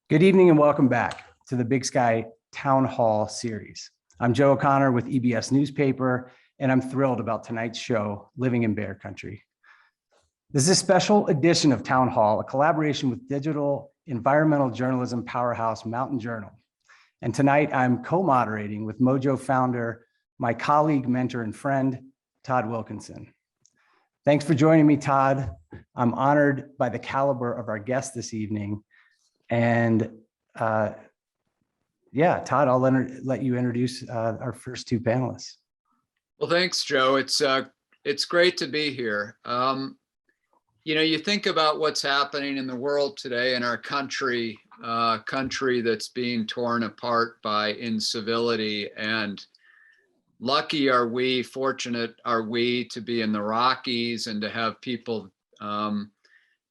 Good evening and welcome back to the Big Sky Town Hall series. I'm Joe O'Connor with EBS Newspaper, and I'm thrilled about tonight's show, Living in Bear Country. This is a special edition of Town Hall, a collaboration with digital environmental journalism powerhouse Mountain Journal. And tonight I'm co-moderating with Mojo founder, my colleague, mentor, and friend, Todd Wilkinson. Thanks for joining me, Todd. I'm honored by the caliber of our guests this evening. And yeah, Todd, I'll let you introduce our first two panelists. Well, thanks, Joe. It's great to be here. You think about what's happening in the world today in our country that's being torn apart by incivility, and lucky are we, fortunate are we to be in the Rockies and to have people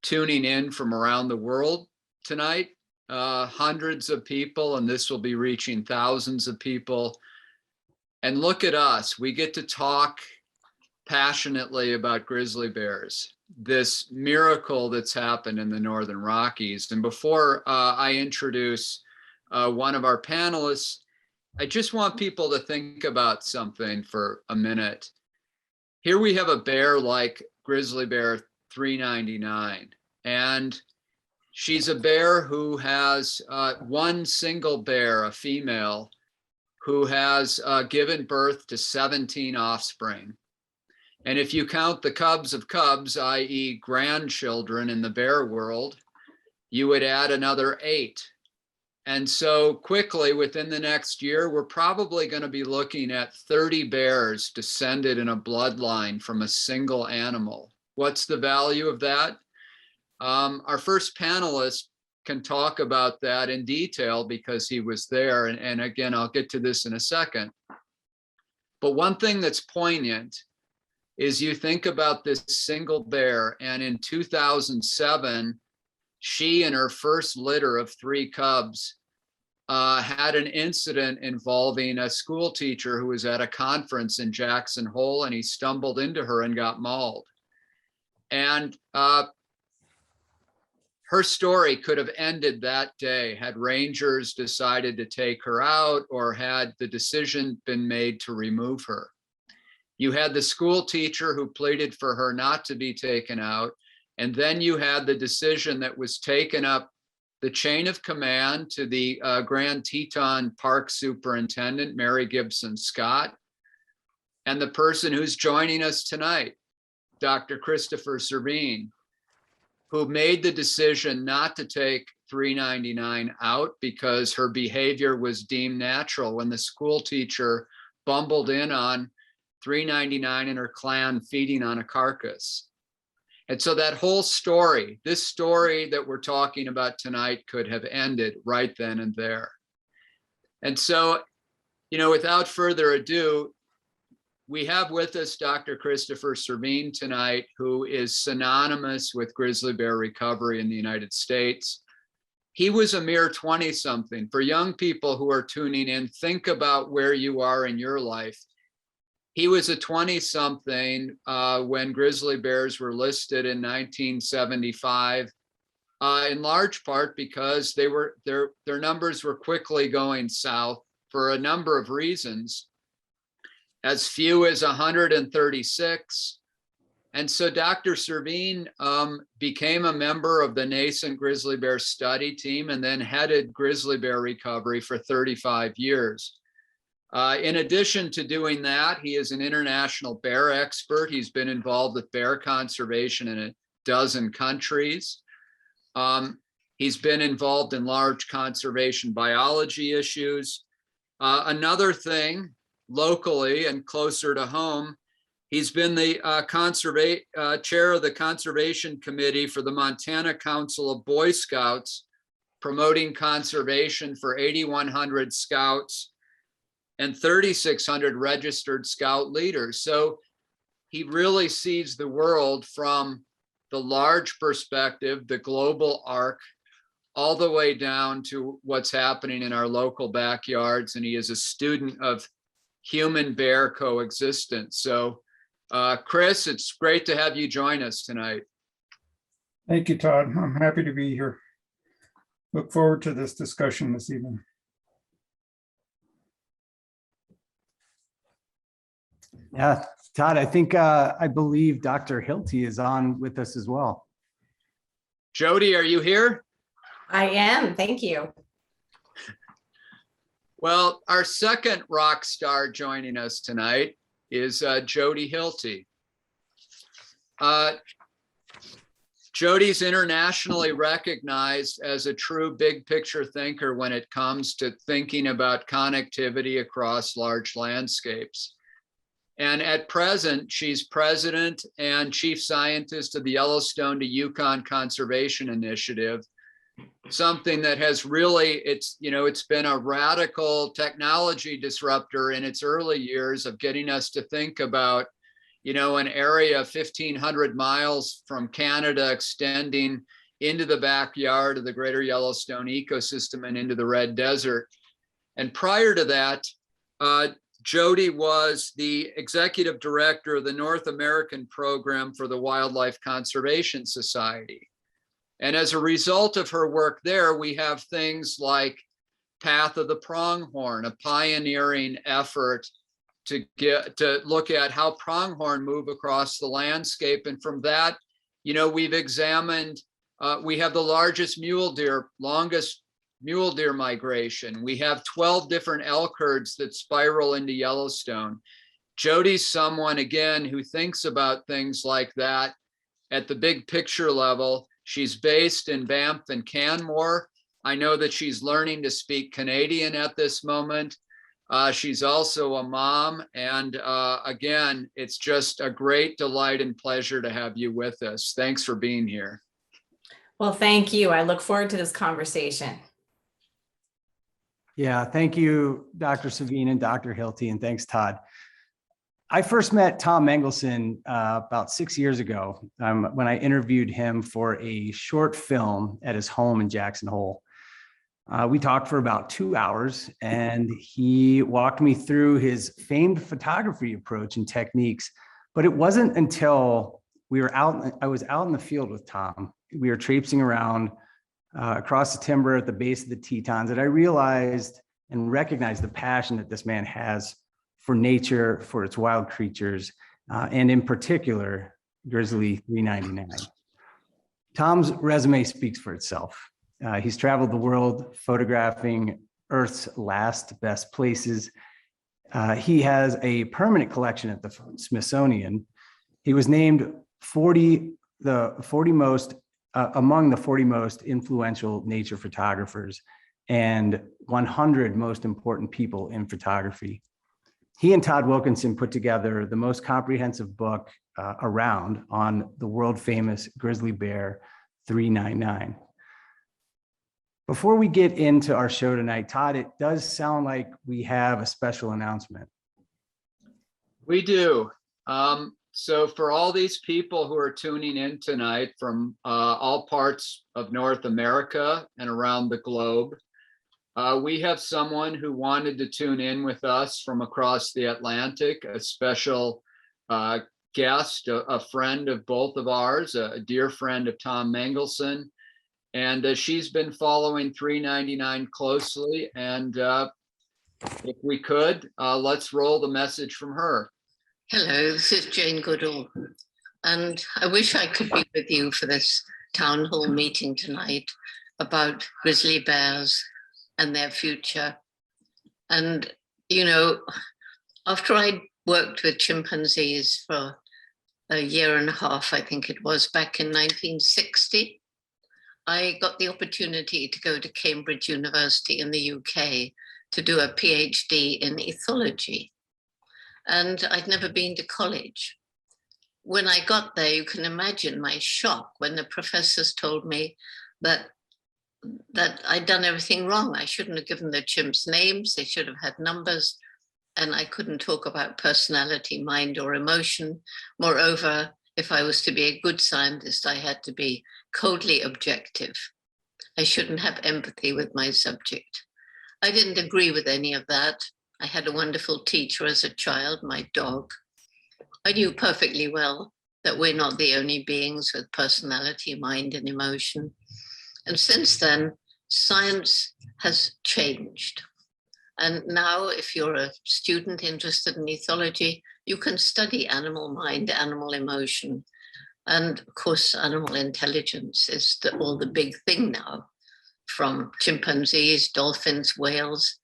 tuning in from around the world tonight, hundreds of people, and this will be reaching thousands of people. And look at us, we get to talk passionately about grizzly bears, this miracle that's happened in the Northern Rockies. And before I introduce one of our panelists, I just want people to think about something for a minute. Here we have a bear like Grizzly Bear 399, and she's a bear who has one single bear, a female, who has given birth to 17 offspring. And if you count the cubs of cubs, i.e. grandchildren in the bear world, you would add another 8. And so quickly within the next year, we're probably going to be looking at 30 bears descended in a bloodline from a single animal. What's the value of that? Our first panelist can talk about that in detail because he was there. And again, I'll get to this in a second. But one thing that's poignant is you think about this single bear, and in 2007, she and her first litter of 3 cubs had an incident involving a school teacher who was at a conference in Jackson Hole, and he stumbled into her and got mauled. And her story could have ended that day had rangers decided to take her out or had the decision been made to remove her. You had the school teacher who pleaded for her not to be taken out. And then you had the decision that was taken up the chain of command to the Grand Teton Park Superintendent, Mary Gibson Scott, and the person who's joining us tonight, Dr. Christopher Servin, who made the decision not to take 399 out because her behavior was deemed natural when the school teacher bumbled in on 399 and her clan feeding on a carcass. And so that whole story, this story that we're talking about tonight, could have ended right then and there. And so, without further ado, we have with us Dr. Christopher Servin tonight, who is synonymous with grizzly bear recovery in the United States. He was a mere 20-something. For young people who are tuning in, think about where you are in your life. He was a 20-something when grizzly bears were listed in 1975, in large part because their numbers were quickly going south for a number of reasons. As few as 136. And so Dr. Servin became a member of the nascent grizzly bear study team and then headed grizzly bear recovery for 35 years. In addition to doing that, he is an international bear expert. He's been involved with bear conservation in a dozen countries. He's been involved in large conservation biology issues. Another thing, locally and closer to home, he's been the chair of the Conservation Committee for the Montana Council of Boy Scouts, promoting conservation for 8,100 scouts and 3,600 registered scout leaders. So he really sees the world from the large perspective, the global arc, all the way down to what's happening in our local backyards. And he is a student of human bear coexistence. So Chris, it's great to have you join us tonight. Thank you, Todd. I'm happy to be here. Look forward to this discussion this evening. Yeah, Todd, I believe Dr. Hilty is on with us as well. Jody, are you here? I am, thank you. Well, our second rock star joining us tonight is Jody Hilty. Jody's internationally recognized as a true big picture thinker when it comes to thinking about connectivity across large landscapes. And at present, she's president and chief scientist of the Yellowstone to Yukon Conservation Initiative, something that has really, it's been a radical technology disruptor in its early years of getting us to think about, an area 1,500 miles from Canada extending into the backyard of the Greater Yellowstone ecosystem and into the Red Desert. And prior to that, Jody was the executive director of the North American program for the Wildlife Conservation Society. And as a result of her work there, we have things Path of the Pronghorn, a pioneering effort to look at how pronghorn move across the landscape. And from that, we've examined, we have the longest mule deer migration. We have 12 different elk herds that spiral into Yellowstone. Jody's someone, again, who thinks about things like that at the big picture level. She's based in Banff and Canmore. I know that she's learning to speak Canadian at this moment. She's also a mom. And again, it's just a great delight and pleasure to have you with us. Thanks for being here. Well, thank you. I look forward to this conversation. Yeah, thank you, Dr. Servheen and Dr. Hilty, and thanks, Todd. I first met Tom Mangelsen about 6 years ago when I interviewed him for a short film at his home in Jackson Hole. We talked for about 2 hours, and he walked me through his famed photography approach and techniques. But it wasn't until I was out in the field with Tom. We were traipsing around across the timber at the base of the Tetons, that I realized and recognized the passion that this man has for nature, for its wild creatures, and in particular, Grizzly 399. Tom's resume speaks for itself. He's traveled the world photographing Earth's last best places. He has a permanent collection at the Smithsonian. He was named among the 40 most influential nature photographers and 100 most important people in photography. He and Todd Wilkinson put together the most comprehensive book around on the world famous Grizzly Bear 399. Before we get into our show tonight, Todd, it does sound like we have a special announcement. We do. So for all these people who are tuning in tonight from all parts of North America and around the globe, we have someone who wanted to tune in with us from across the Atlantic, a special guest, a friend of both of ours, a dear friend of Tom Mangelsen. And she's been following 399 closely. And if we could, let's roll the message from her. Hello, this is Jane Goodall, and I wish I could be with you for this town hall meeting tonight about grizzly bears and their future. And, after I worked with chimpanzees for a year and a half, I think it was, back in 1960, I got the opportunity to go to Cambridge University in the UK to do a PhD in ethology. And I'd never been to college. When I got there, you can imagine my shock when the professors told me that I'd done everything wrong. I shouldn't have given the chimps names, they should have had numbers, and I couldn't talk about personality, mind, or emotion. Moreover, if I was to be a good scientist, I had to be coldly objective. I shouldn't have empathy with my subject. I didn't agree with any of that. I had a wonderful teacher as a child, my dog. I knew perfectly well that we're not the only beings with personality, mind, and emotion. And since then, science has changed. And now, if you're a student interested in ethology, you can study animal mind, animal emotion. And of course, animal intelligence is all the big thing now, from chimpanzees, dolphins, whales,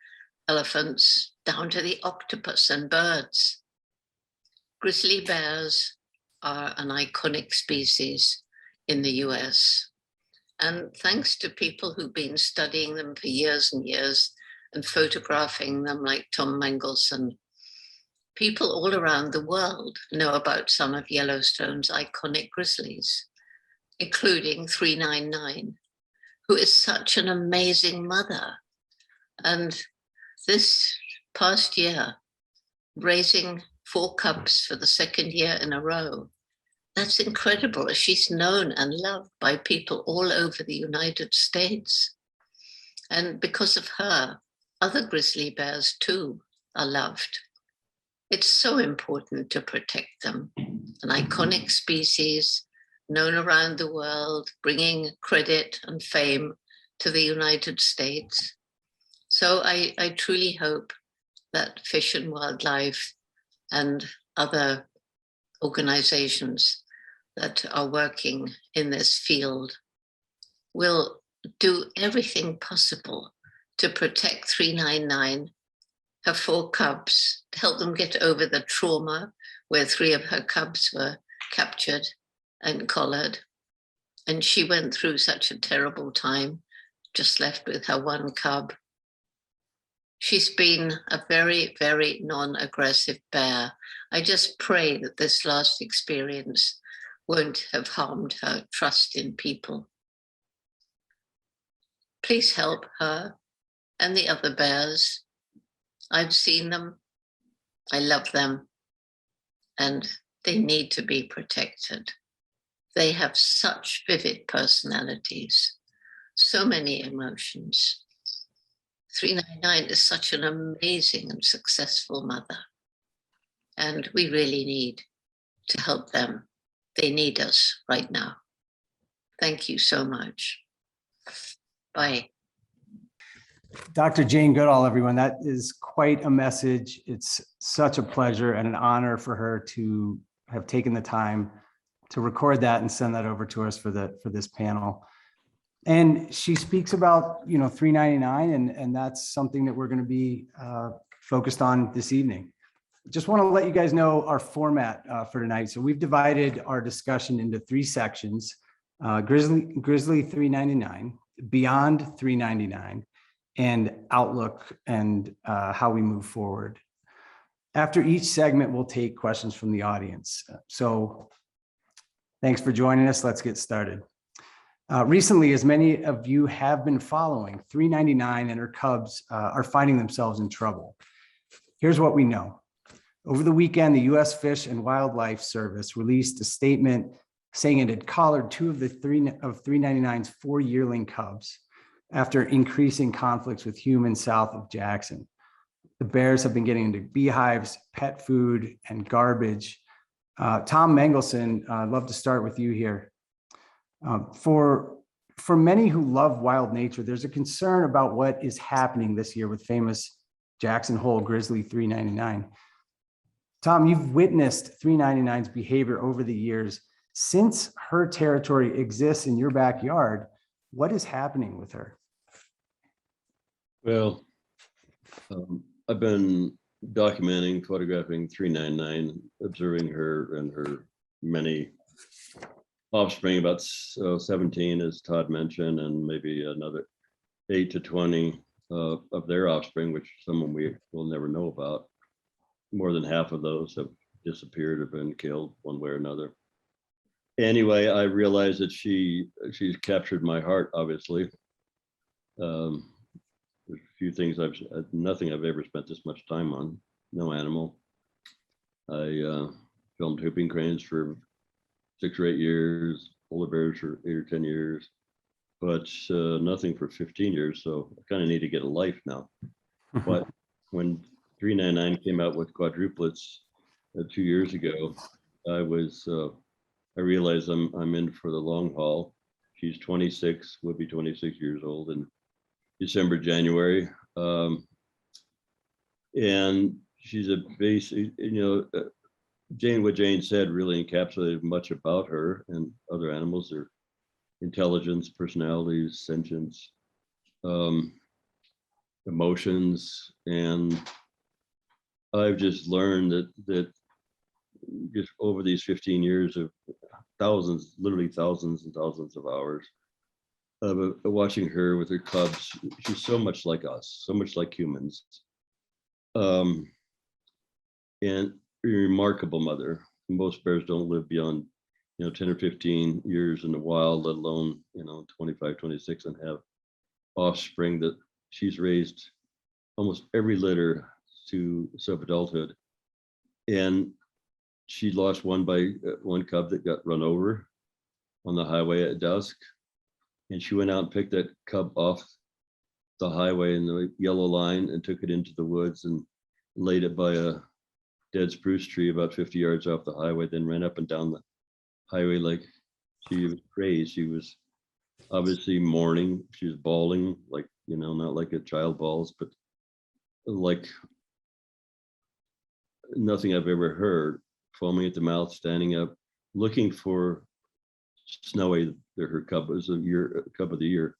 elephants, down to the octopus and birds. Grizzly bears are an iconic species in the US. And thanks to people who've been studying them for years and years and photographing them like Tom Mangelsen, people all around the world know about some of Yellowstone's iconic grizzlies, including 399, who is such an amazing mother. And this past year, raising 4 cubs for the 2nd year in a row, that's incredible. She's known and loved by people all over the United States. And because of her, other grizzly bears too are loved. It's so important to protect them. An iconic species known around the world, bringing credit and fame to the United States. So I truly hope that Fish and Wildlife and other organizations that are working in this field will do everything possible to protect 399, her 4 cubs, to help them get over the trauma where 3 of her cubs were captured and collared. And she went through such a terrible time, just left with her 1 cub. She's been a very, very non-aggressive bear. I just pray that this last experience won't have harmed her trust in people. Please help her and the other bears. I've seen them, I love them, and they need to be protected. They have such vivid personalities, so many emotions. 399 is such an amazing and successful mother, and we really need to help them. They need us right now. Thank you so much. Bye. Dr. Jane Goodall, everyone, that is quite a message. It's such a pleasure and an honor for her to have taken the time to record that and send that over to us for this panel. And she speaks about, 399, and that's something that we're going to be focused on this evening. Just want to let you guys know our format for tonight. So we've divided our discussion into 3 sections: Grizzly 399, Beyond 399, and Outlook and how we move forward. After each segment, we'll take questions from the audience. So thanks for joining us. Let's get started. Recently, as many of you have been following, 399 and her cubs are finding themselves in trouble. Here's what we know. Over the weekend, the U.S. Fish and Wildlife Service released a statement saying it had collared 2 of 399's 4 yearling cubs after increasing conflicts with humans south of Jackson. The bears have been getting into beehives, pet food, and garbage. Tom Mangelsen, I'd love to start with you here. For many who love wild nature, there's a concern about what is happening this year with famous Jackson Hole Grizzly 399. Tom, you've witnessed 399's behavior over the years. Since her territory exists in your backyard, what is happening with her? Well, I've been documenting, photographing 399, observing her and her many offspring, about 17, as Todd mentioned, and maybe another 8 to 20 of their offspring, which some we will never know about. More than half of those have disappeared or been killed one way or another. Anyway, I realized that she's captured my heart, obviously. There's a few things nothing I've ever spent this much time on, no animal. I filmed whooping cranes for 6 or 8 years, polar bears for 8 or 10 years, but nothing for 15 years. So I kind of need to get a life now. But when 399 came out with quadruplets 2 years ago, I realized I'm in for the long haul. She's 26, will be 26 years old in December, January. And she's a basic, what Jane said really encapsulated much about her and other animals, their intelligence, personalities, sentience, emotions. And I've just learned that just over these 15 years of thousands, literally thousands and thousands of hours of watching her with her cubs, she's so much like us, so much like humans. And a remarkable mother. Most bears don't live beyond 10 or 15 years in the wild, let alone 25, 26, and have offspring that she's raised almost every litter to sub-adulthood. And she lost one cub that got run over on the highway at dusk. And she went out and picked that cub off the highway in the yellow line and took it into the woods and laid it by a dead spruce tree about 50 yards off the highway, then ran up and down the highway like she was crazed. She was obviously mourning. She was bawling, like, not like a child bawls, but like nothing I've ever heard, foaming at the mouth, standing up, looking for Snowy, her cub, was cub of the year.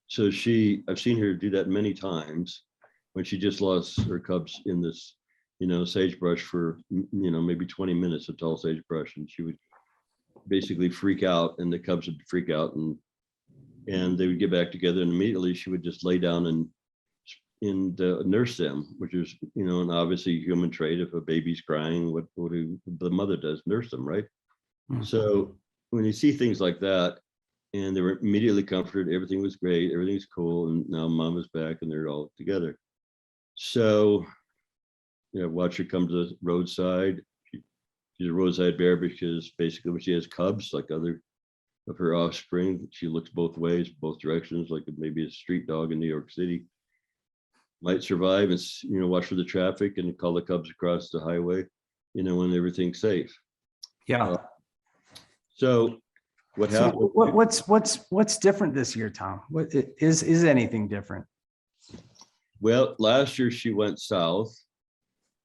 So I've seen her do that many times when she just lost her cubs in this, sagebrush for, maybe 20 minutes of tall sagebrush. And she would basically freak out and the cubs would freak out and they would get back together, and immediately she would just lay down and nurse them, which is, an obviously human trait. If a baby's crying, what the mother does, nurse them, right? Mm-hmm. So when you see things like that, and they were immediately comforted, everything was great, everything's cool, and now mom is back and they're all together. So, watch her come to the roadside. She's a roadside bear because basically when she has cubs, like other of her offspring, she looks both ways, both directions, like maybe a street dog in New York City might survive and, watch for the traffic and call the cubs across the highway, when everything's safe. Yeah. So what happened? What's different this year, Tom? What is anything different? Well, last year she went south,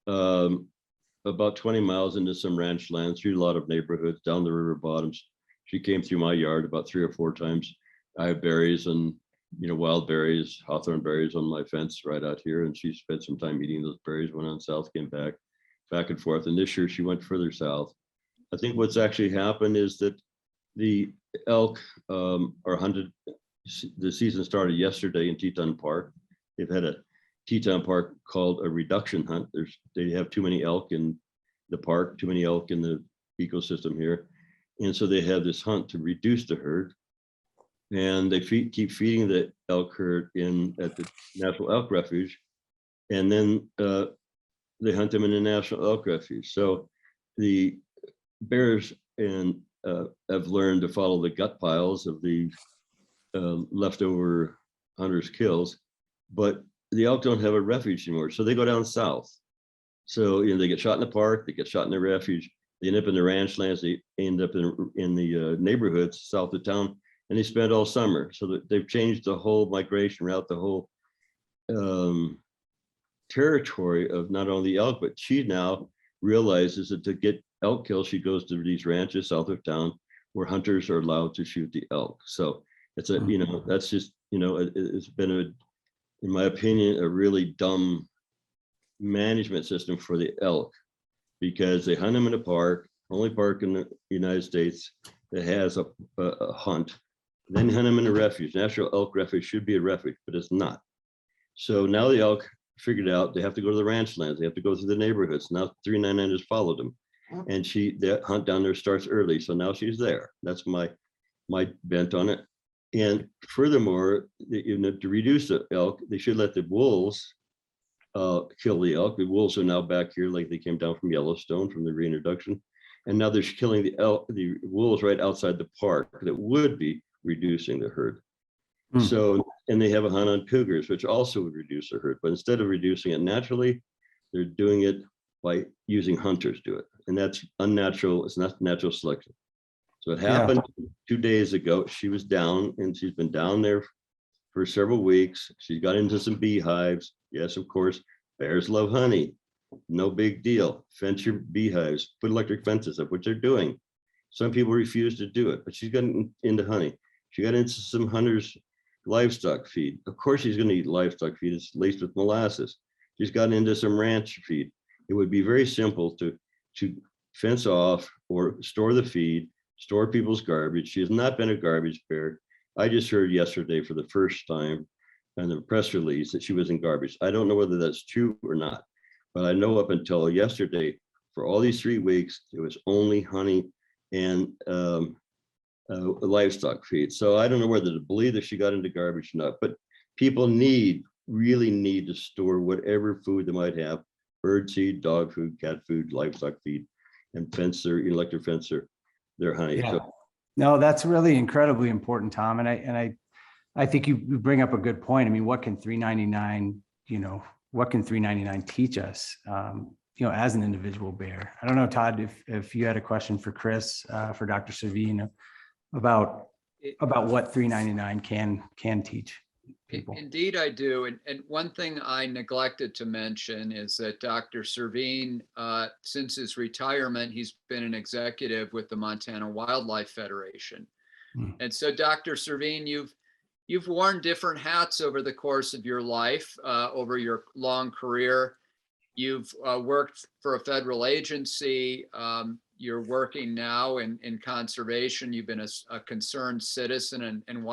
about 20 miles into some ranch lands, through a lot of neighborhoods, down the river bottoms. She came through my yard about 3 or 4 times. I have berries and wild berries, hawthorn berries on my fence right out here, and she spent some time eating those berries. Went on south, came back and forth. And this year she went further south. I think what's actually happened is that the elk are hunted. The season started yesterday in Teton Park. They've had a Teton Park called a reduction hunt. They have too many elk in the park, too many elk in the ecosystem here. And so they have this hunt to reduce the herd. And they keep feeding the elk herd at the National Elk Refuge. And then they hunt them in the National Elk Refuge. So the bears have learned to follow the gut piles of the leftover hunters' kills, but the elk don't have a refuge anymore, so they go down south. So they get shot in the park, they get shot in the refuge, they end up in the ranch lands, they end up in the neighborhoods south of town, and they spend all summer. So that they've changed the whole migration route, the whole territory of not only elk, but she now realizes that to get elk kills, she goes to these ranches south of town where hunters are allowed to shoot the elk. So it's that's just, it's been in my opinion, a really dumb management system for the elk, because they hunt them in a park, only park in the United States that has a hunt, then hunt them in a refuge. National Elk Refuge should be a refuge, but it's not. So now the elk figured out they have to go to the ranch lands, they have to go through the neighborhoods. Now 399 has followed them, and the hunt down there starts early. So now she's there. That's my bent on it. And furthermore, to reduce the elk, they should let the wolves kill the elk. The wolves are now back here, like they came down from Yellowstone from the reintroduction, and now they're killing the wolves right outside the park. That would be reducing the herd. So, and they have a hunt on cougars, which also would reduce the herd. But instead of reducing it naturally, they're doing it by using hunters do it, and that's unnatural. It's not natural selection. So it happened 2 days ago. She was down, and she's been down there for several weeks. She got into some beehives. Yes, of course, bears love honey. No big deal. Fence your beehives, put electric fences up, which they're doing. Some people refuse to do it, but she's gotten into honey. She got into some hunters' livestock feed. Of course, she's going to eat livestock feed. It's laced with molasses. She's gotten into some ranch feed. It would be very simple to fence off or store the feed, store people's garbage. She has not been a garbage bear. I just heard yesterday for the first time in the press release that she was in garbage. I don't know whether that's true or not, but I know up until yesterday, for all these 3 weeks, it was only honey and livestock feed. So I don't know whether to believe that she got into garbage or not, but people really need to store whatever food they might have, bird seed, dog food, cat food, livestock feed, and fence their electric fence their honey. Yeah. So, No, that's really incredibly important, Tom. And I think you bring up a good point. I mean, what can 399, what can 399 teach us, as an individual bear? I don't know, Todd, if you had a question for Chris, for Dr. Servheen about what 399 can teach people. Indeed, I do. And one thing I neglected to mention is that Dr. Servheen, since his retirement, he's been an executive with the Montana Wildlife Federation. And so, Dr. Servheen, you've worn different hats over the course of your life, over your long career. You've worked for a federal agency. You're working now in conservation. You've been a concerned citizen and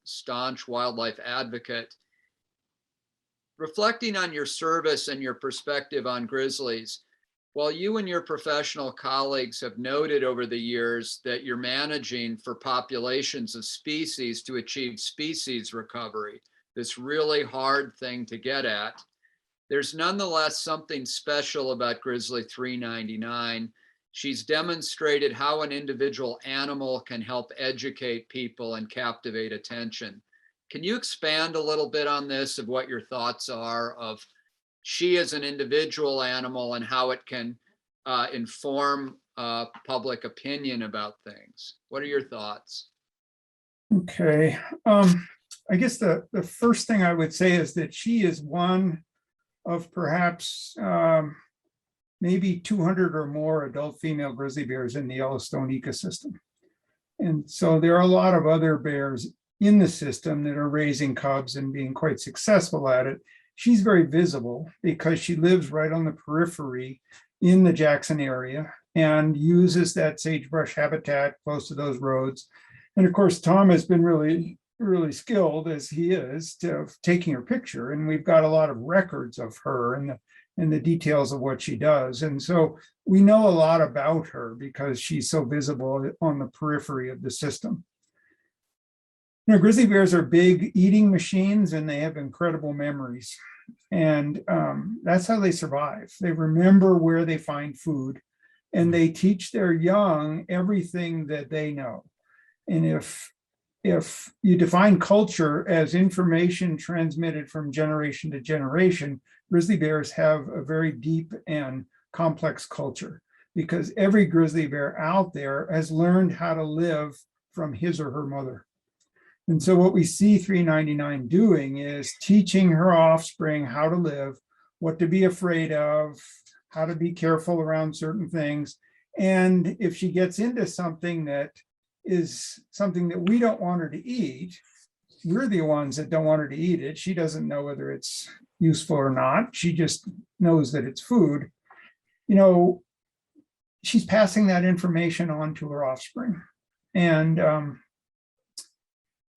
staunch wildlife advocate. Reflecting on your service and your perspective on grizzlies, while you and your professional colleagues have noted over the years that you're managing for populations of species to achieve species recovery, this really hard thing to get at, there's nonetheless something special about Grizzly 399. She's demonstrated how an individual animal can help educate people and captivate attention. Can you expand a little bit on this, of what your thoughts are of she as an individual animal and how it can inform public opinion about things? What are your thoughts? Okay. I guess the first thing I would say is that she is one of perhaps maybe 200 or more adult female grizzly bears in the Yellowstone ecosystem. And so there are a lot of other bears in the system that are raising cubs and being quite successful at it. She's very visible because she lives right on the periphery in the Jackson area and uses that sagebrush habitat close to those roads. And of course, Tom has been really skilled, as he is, to taking her picture. And we've got a lot of records of her and the details of what she does. And so we know a lot about her because she's so visible on the periphery of the system. Grizzly bears are big eating machines and they have incredible memories. And that's how they survive. They remember where they find food and they teach their young everything that they know. And if you define culture as information transmitted from generation to generation, grizzly bears have a very deep and complex culture because every grizzly bear out there has learned how to live from his or her mother. And so what we see 399 doing is teaching her offspring how to live, what to be afraid of, how to be careful around certain things. And if she gets into something that is something that we don't want her to eat, we're the ones that don't want her to eat it. She doesn't know whether it's useful or not. She just knows that it's food. She's passing that information on to her offspring. And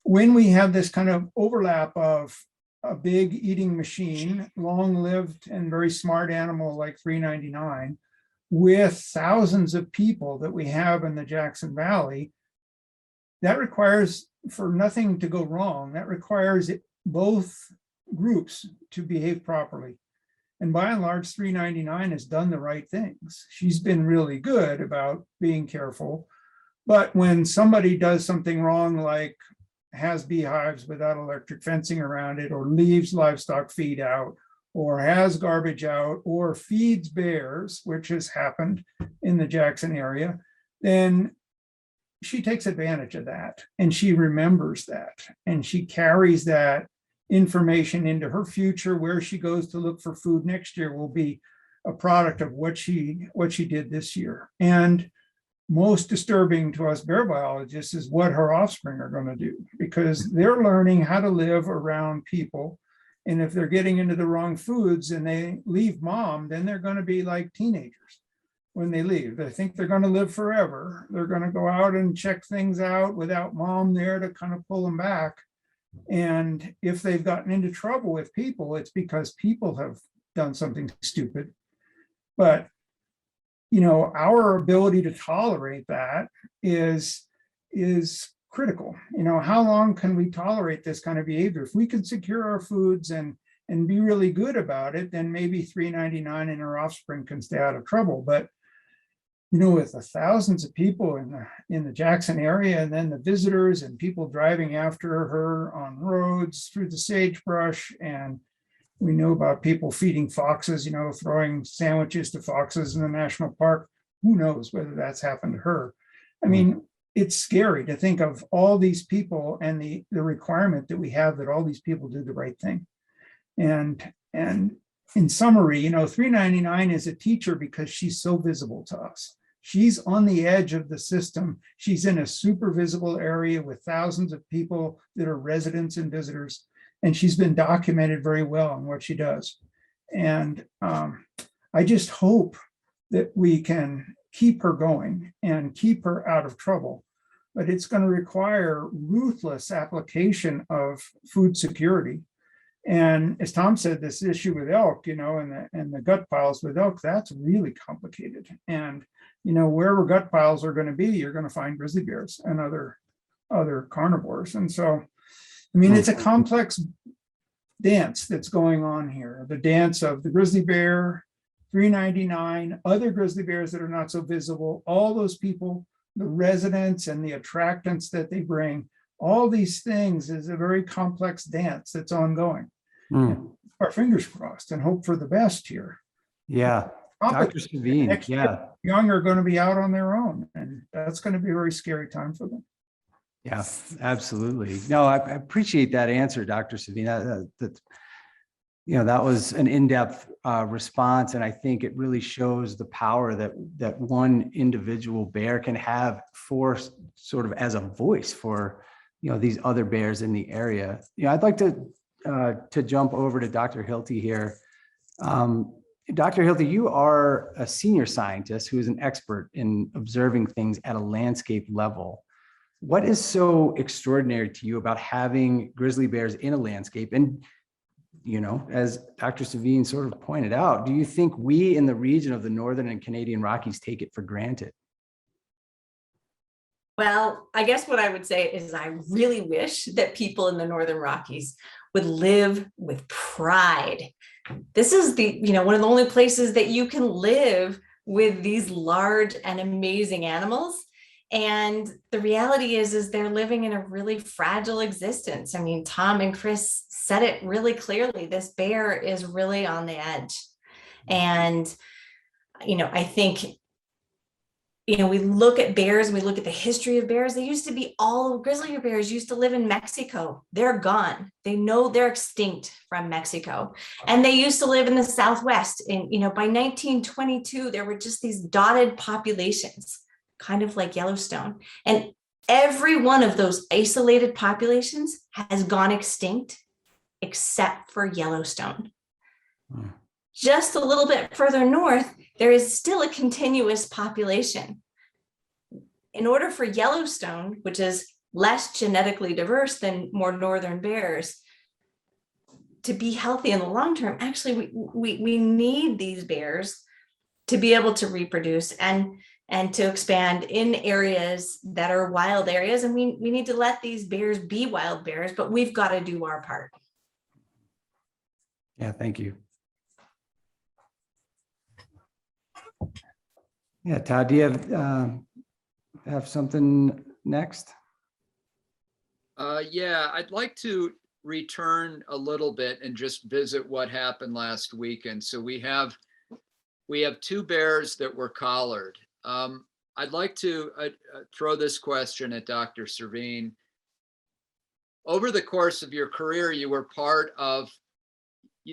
when we have this kind of overlap of a big eating machine, long-lived and very smart animal like 399, with thousands of people that we have in the Jackson Valley, that requires for nothing to go wrong. That requires both groups to behave properly. And by and large, 399 has done the right things. She's been really good about being careful. But when somebody does something wrong, like has beehives without electric fencing around it, or leaves livestock feed out, or has garbage out, or feeds bears, which has happened in the Jackson area, then she takes advantage of that, and she remembers that, and she carries that information into her future. Where she goes to look for food next year will be a product of what she did this year. And most disturbing to us bear biologists is what her offspring are going to do, because they're learning how to live around people. And if they're getting into the wrong foods and they leave mom, then they're going to be like teenagers when they leave. They think they're going to live forever. They're going to go out and check things out without mom there to kind of pull them back. And if they've gotten into trouble with people, it's because people have done something stupid. But, you know, our ability to tolerate that is critical. You know, how long can we tolerate this kind of behavior? If we can secure our foods and be really good about it, then maybe 399 and her offspring can stay out of trouble. But, you know, with the thousands of people in the Jackson area, and then the visitors and people driving after her on roads through the sagebrush, and we know about people feeding foxes, you know, throwing sandwiches to foxes in the national park. Who knows whether that's happened to her? I mean, it's scary to think of all these people and the requirement that we have that all these people do the right thing. And in summary, you know, 399 is a teacher because she's so visible to us. She's on the edge of the system. She's in a super visible area with thousands of people that are residents and visitors. And she's been documented very well on what she does. And I just hope that we can keep her going and keep her out of trouble. But it's going to require ruthless application of food security. And as Tom said, this issue with elk, you know, and the gut piles with elk, that's really complicated. And, you know, wherever gut piles are going to be, you're going to find grizzly bears and other carnivores. And so, I mean, it's a complex dance that's going on here. The dance of the grizzly bear, 399, other grizzly bears that are not so visible, all those people, the residents and the attractants that they bring, all these things is a very complex dance that's ongoing. Our fingers crossed and hope for the best here. Yeah. Dr. Servin, yeah. Young are going to be out on their own, and that's going to be a very scary time for them. Yeah, absolutely. No, I appreciate that answer, Dr. Servin. That you know, that was an in-depth response, and I think it really shows the power that one individual bear can have for sort of as a voice for, you know, these other bears in the area. You know, I'd like to jump over to Dr. Hilty here. Dr. Hilty, you are a senior scientist who is an expert in observing things at a landscape level. What is so extraordinary to you about having grizzly bears in a landscape? And, you know, as Dr. Servin sort of pointed out, do you think we in the region of the Northern and Canadian Rockies take it for granted? Well, I guess what I would say is I really wish that people in the Northern Rockies would live with pride. This is one of the only places that you can live with these large and amazing animals. And the reality is they're living in a really fragile existence. I mean, Tom and Chris said it really clearly. This bear is really on the edge. And, you know, I think, you know, we look at bears, we look at the history of bears. They used to be all grizzly bears used to live in Mexico. They're gone. They know they're extinct from Mexico. And they used to live in the Southwest. And, you know, by 1922, there were just these dotted populations, kind of like Yellowstone. And every one of those isolated populations has gone extinct, except for Yellowstone. Just a little bit further north, there is still a continuous population. In order for Yellowstone, which is less genetically diverse than more northern bears, to be healthy in the long term, actually, we need these bears to be able to reproduce and to expand in areas that are wild areas. And we need to let these bears be wild bears, but we've got to do our part. Yeah, thank you. Yeah, Todd, do you have something next? Yeah, I'd like to return a little bit and just visit what happened last weekend. So we have two bears that were collared. I'd like to throw this question at Dr. Servin. Over the course of your career, you were part of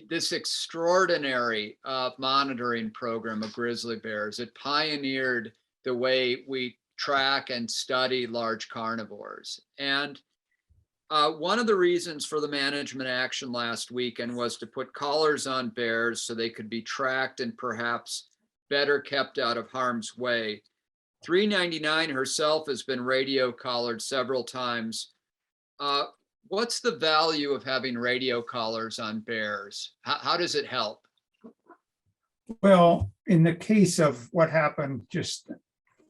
this extraordinary monitoring program of grizzly bears. It pioneered the way we track and study large carnivores. And one of the reasons for the management action last weekend was to put collars on bears so they could be tracked and perhaps better kept out of harm's way. 399 herself has been radio collared several times. What's the value of having radio collars on bears? How does it help? Well, in the case of what happened just a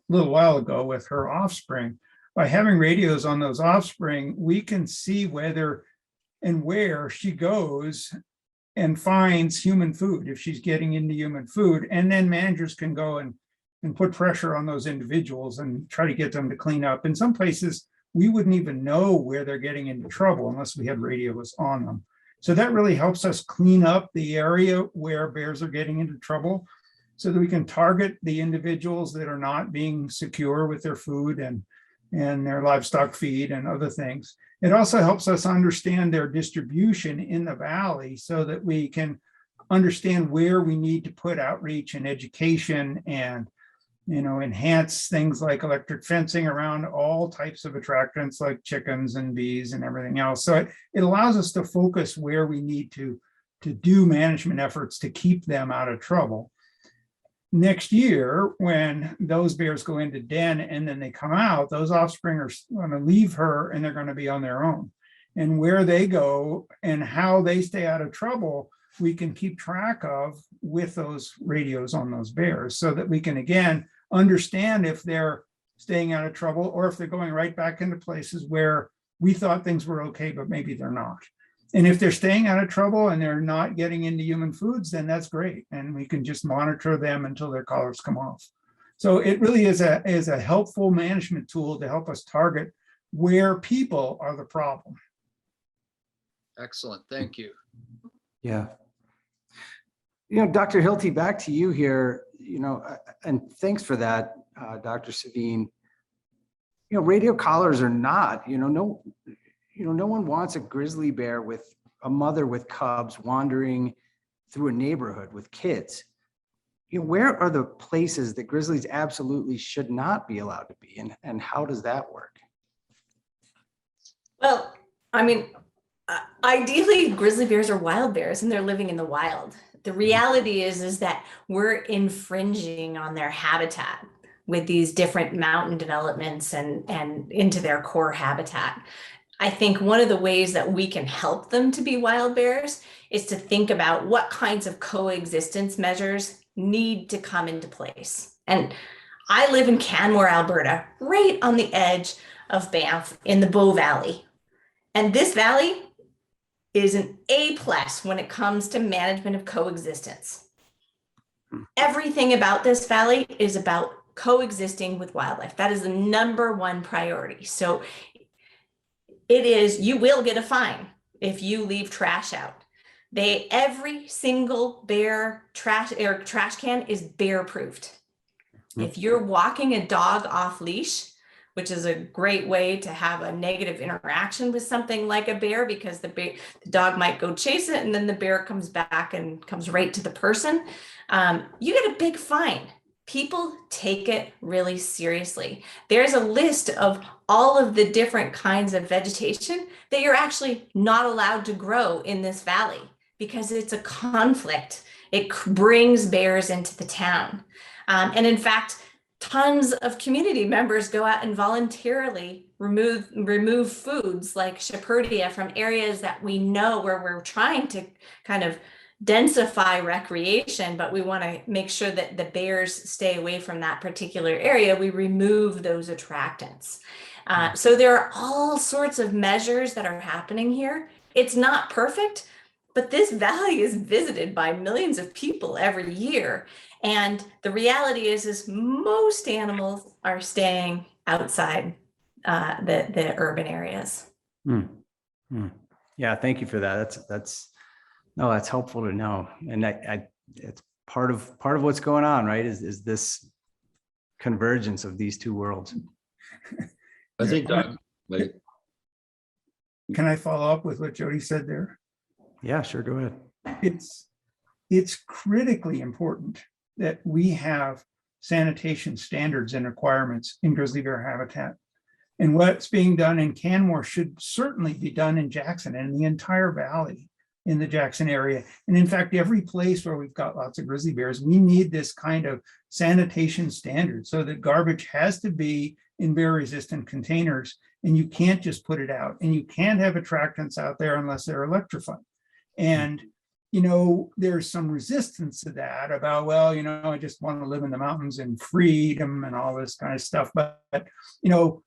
little while ago with her offspring, by having radios on those offspring, we can see whether and where she goes and finds human food, if she's getting into human food, and then managers can go and put pressure on those individuals and try to get them to clean up. In some places, we wouldn't even know where they're getting into trouble unless we had radios on them. So that really helps us clean up the area where bears are getting into trouble so that we can target the individuals that are not being secure with their food and their livestock feed and other things. It also helps us understand their distribution in the valley so that we can understand where we need to put outreach and education and enhance things like electric fencing around all types of attractants like chickens and bees and everything else. So it allows us to focus where we need to do management efforts to keep them out of trouble. Next year, when those bears go into den and then they come out, those offspring are going to leave her and they're going to be on their own. And where they go and how they stay out of trouble, we can keep track of with those radios on those bears so that we can, again, understand if they're staying out of trouble or if they're going right back into places where we thought things were okay, but maybe they're not. And if they're staying out of trouble and they're not getting into human foods, then that's great. And we can just monitor them until their collars come off. So it really is a helpful management tool to help us target where people are the problem. Excellent, thank you. Yeah. Dr. Hilty, back to you here, and thanks for that, Dr. Servin. Radio collars or not, no one wants a grizzly bear with a mother with cubs wandering through a neighborhood with kids. Where are the places that grizzlies absolutely should not be allowed to be, and how does that work? Well, I mean, ideally, grizzly bears are wild bears and they're living in the wild. The reality is that we're infringing on their habitat with these different mountain developments and into their core habitat. I think one of the ways that we can help them to be wild bears is to think about what kinds of coexistence measures need to come into place. And I live in Canmore, Alberta, right on the edge of Banff in the Bow Valley. And this valley is an A+ when it comes to management of coexistence. Everything about this valley is about coexisting with wildlife. That is the #1 priority. So it is, you will get a fine if you leave trash out. Every single bear trash can is bear proofed. If you're walking a dog off leash, which is a great way to have a negative interaction with something like a bear, because the dog might go chase it and then the bear comes back and comes right to the person, you get a big fine. People take it really seriously. There's a list of all of the different kinds of vegetation that you're actually not allowed to grow in this valley because it's a conflict. It brings bears into the town. And in fact, tons of community members go out and voluntarily remove foods like Shepherdea from areas that we know where we're trying to kind of densify recreation, but we want to make sure that the bears stay away from that particular area. We remove those attractants. So there are all sorts of measures that are happening here. It's not perfect, but this valley is visited by millions of people every year. And the reality is most animals are staying outside the urban areas. Yeah, thank you for that. That's helpful to know. And it's part of what's going on, right? Is this convergence of these two worlds. I think that, like, Can I follow up with what Jody said there? Yeah, sure. Go ahead. It's critically important that we have sanitation standards and requirements in grizzly bear habitat. And what's being done in Canmore should certainly be done in Jackson and the entire valley in the Jackson area. And in fact, every place where we've got lots of grizzly bears, we need this kind of sanitation standard so that garbage has to be in bear resistant containers, and you can't just put it out, and you can't have attractants out there unless they're electrified. And there's some resistance to that about, well, I just want to live in the mountains and freedom and all this kind of stuff. But,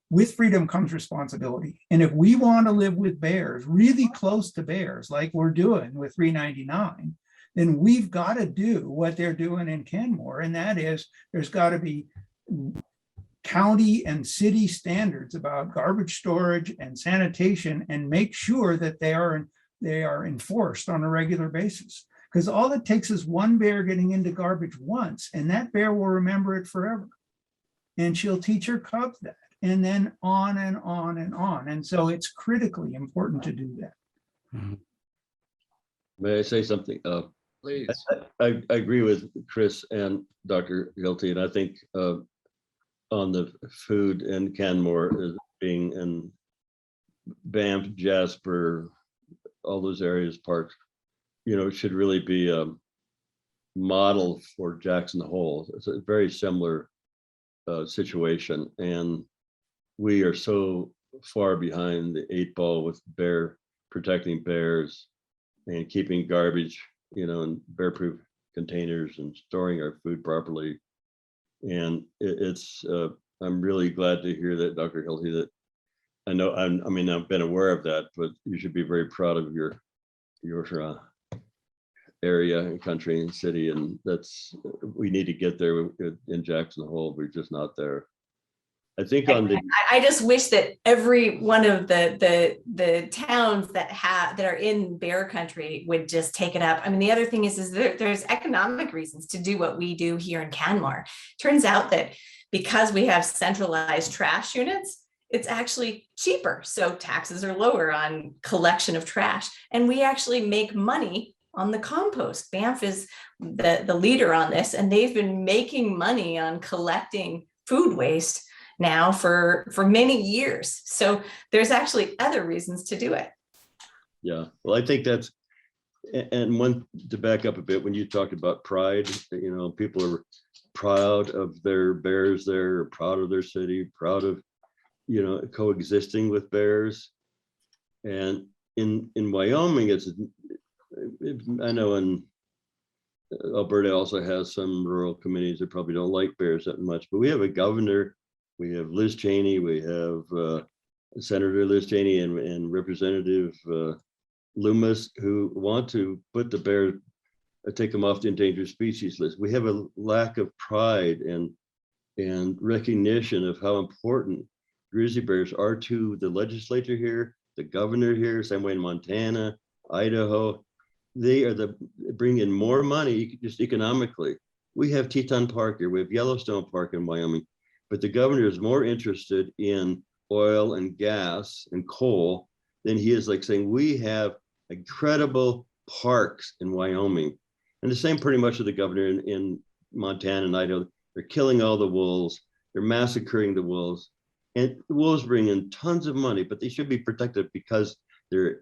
with freedom comes responsibility. And if we want to live with bears, really close to bears, like we're doing with 399, then we've got to do what they're doing in Canmore. And that is, there's got to be county and city standards about garbage storage and sanitation, and make sure that they are enforced on a regular basis. Because all it takes is one bear getting into garbage once, and that bear will remember it forever. And she'll teach her cubs that, and then on and on and on. And so it's critically important to do that. may I say something? Please. I agree with Chris and Dr. Hilty, and I think on the food in Canmore as being in Banff, Jasper, all those areas, parks, should really be a model for Jackson Hole. It's a very similar situation, and we are so far behind the 8 ball with protecting bears and keeping garbage, in bear-proof containers and storing our food properly. And I'm really glad to hear that, Dr. Hilty, that I've been aware of that, but you should be very proud of your area and country and city. And we need to get there in Jackson Hole. We're just not there. I think I just wish that every one of the towns that are in bear country would just take it up. I mean, the other thing is there's economic reasons to do what we do here in Canmore. Turns out that because we have centralized trash units, it's actually cheaper. So taxes are lower on collection of trash, and we actually make money on the compost. Banff is the leader on this, and they've been making money on collecting food waste now for many years. So there's actually other reasons to do it. Yeah, well, I think that's, and one to back up a bit, when you talked about pride, people are proud of their bears there, proud of their city, proud of, coexisting with bears. And in Wyoming, I know in Alberta also has some rural communities that probably don't like bears that much, but we have a governor, we have Liz Cheney, we have Senator Liz Cheney and Representative Loomis, who want to put the bear, take them off the endangered species list. We have a lack of pride and recognition of how important grizzly bears are to the legislature here, the governor here, same way in Montana, Idaho. They are bring in more money just economically. We have Teton Park here, we have Yellowstone Park in Wyoming, but the governor is more interested in oil and gas and coal than he is like saying, we have incredible parks in Wyoming. And the same pretty much with the governor in Montana and Idaho. They're killing all the wolves, they're massacring the wolves, and the wolves bring in tons of money, but they should be protected because they're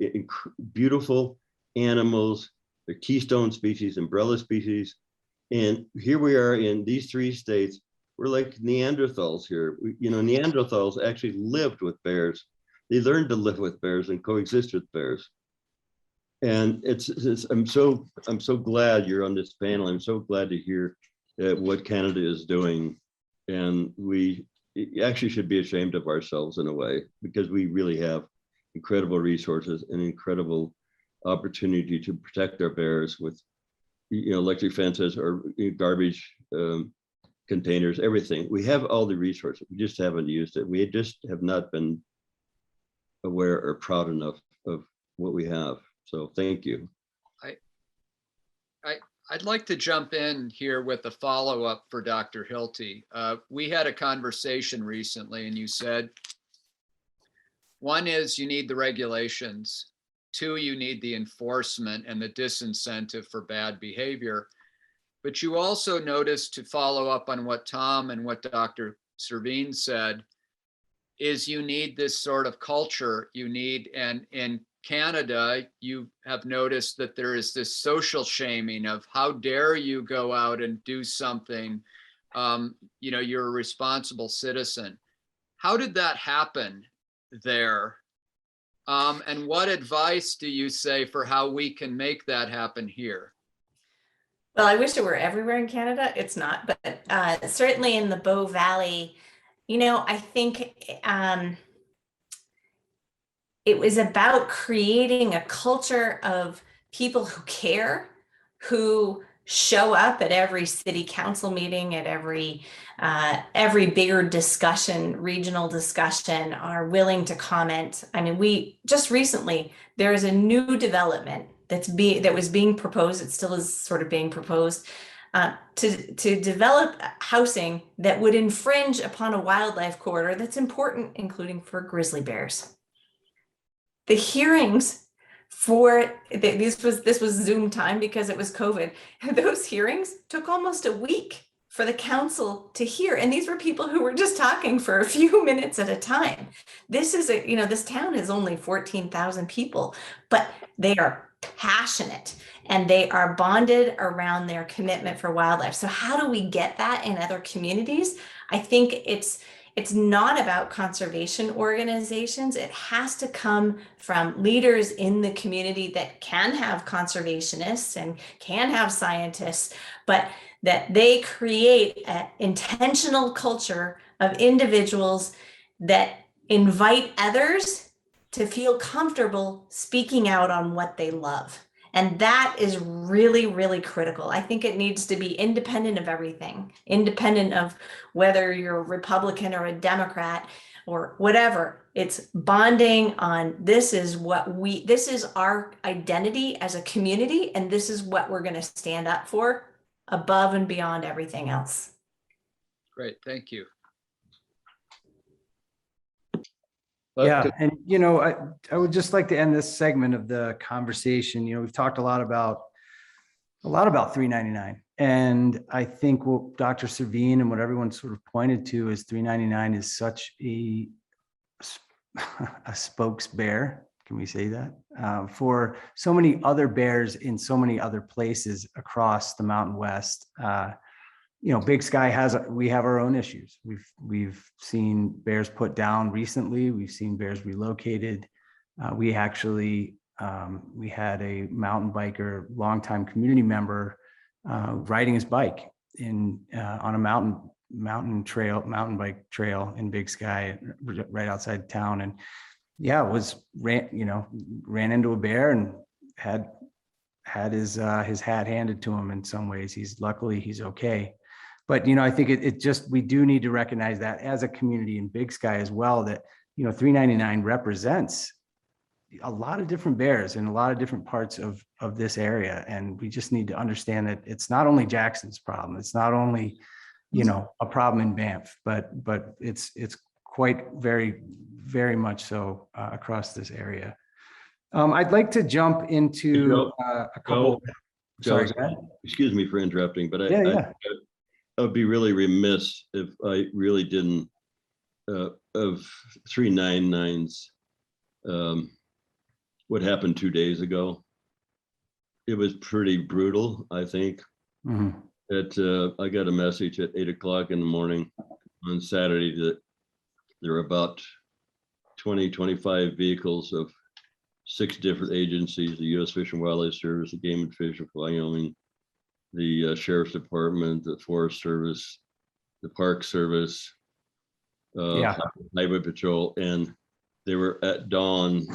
beautiful animals, they're keystone species, umbrella species. And here we are in these 3 states, we're like Neanderthals here. Neanderthals actually lived with bears. They learned to live with bears and coexist with bears. And I'm so glad you're on this panel. I'm so glad to hear what Canada is doing. And we actually should be ashamed of ourselves in a way, because we really have incredible resources and incredible opportunity to protect our bears with electric fences or garbage containers, everything. We have all the resources, we just haven't used it. We just have not been aware or proud enough of what we have. So thank you. I'd like to jump in here with a follow-up for Dr. Hilty. We had a conversation recently and you said, one is you need the regulations. Two, you need the enforcement and the disincentive for bad behavior. But you also noticed, to follow up on what Tom and what Dr. Servin said, is you need this sort of culture. You need, and in Canada, you have noticed that there is this social shaming of how dare you go out and do something, you're a responsible citizen. How did that happen there? And what advice do you say for how we can make that happen here? Well, I wish it were everywhere in Canada. It's not, but certainly in the Bow Valley, I think it was about creating a culture of people who care, who show up at every city council meeting, at every bigger discussion, regional discussion, are willing to comment. I mean, we just recently, there is a new development that was being proposed. It still is sort of being proposed to develop housing that would infringe upon a wildlife corridor that's important, including for grizzly bears. The hearings for this was Zoom time because it was COVID. Those hearings took almost a week for the council to hear, and these were people who were just talking for a few minutes at a time. This is this town is only 14,000 people, but they are passionate and they are bonded around their commitment for wildlife. So how do we get that in other communities? I think it's not about conservation organizations. It has to come from leaders in the community that can have conservationists and can have scientists, but that they create an intentional culture of individuals that invite others to feel comfortable speaking out on what they love. And that is really, really critical. I think it needs to be independent of everything, independent of whether you're a Republican or a Democrat or whatever. It's bonding on this is our identity as a community, and this is what we're going to stand up for above and beyond everything else. Great, thank you. Yeah, and I would just like to end this segment of the conversation. We've talked a lot about 399, and I think what Dr. Servheen and what everyone sort of pointed to is 399 is such a spokes bear. Can we say that? For so many other bears in so many other places across the Mountain West. Big Sky we have our own issues. We've seen bears put down recently. We've seen bears relocated. We actually, we had a mountain biker, longtime community member, riding his bike on a mountain bike trail in Big Sky, right outside town. And ran into a bear and had his hat handed to him. In some ways, luckily he's okay. But, I think we do need to recognize that as a community in Big Sky as well, that, 399 represents a lot of different bears in a lot of different parts of this area. And we just need to understand that it's not only Jackson's problem. It's not only, a problem in Banff, but it's quite very, very much so across this area. I'd like to jump into a couple. Sorry, go ahead. Excuse me for interrupting, but I would be really remiss if I really didn't, of 399's, what happened 2 days ago. It was pretty brutal, I think. Mm-hmm. I got a message at 8 o'clock in the morning on Saturday that there were about 25 vehicles of 6 different agencies: the U.S. Fish and Wildlife Service, the Game and Fish of Wyoming, the Sheriff's Department, the Forest Service, the Park Service, Highway Patrol, and they were at dawn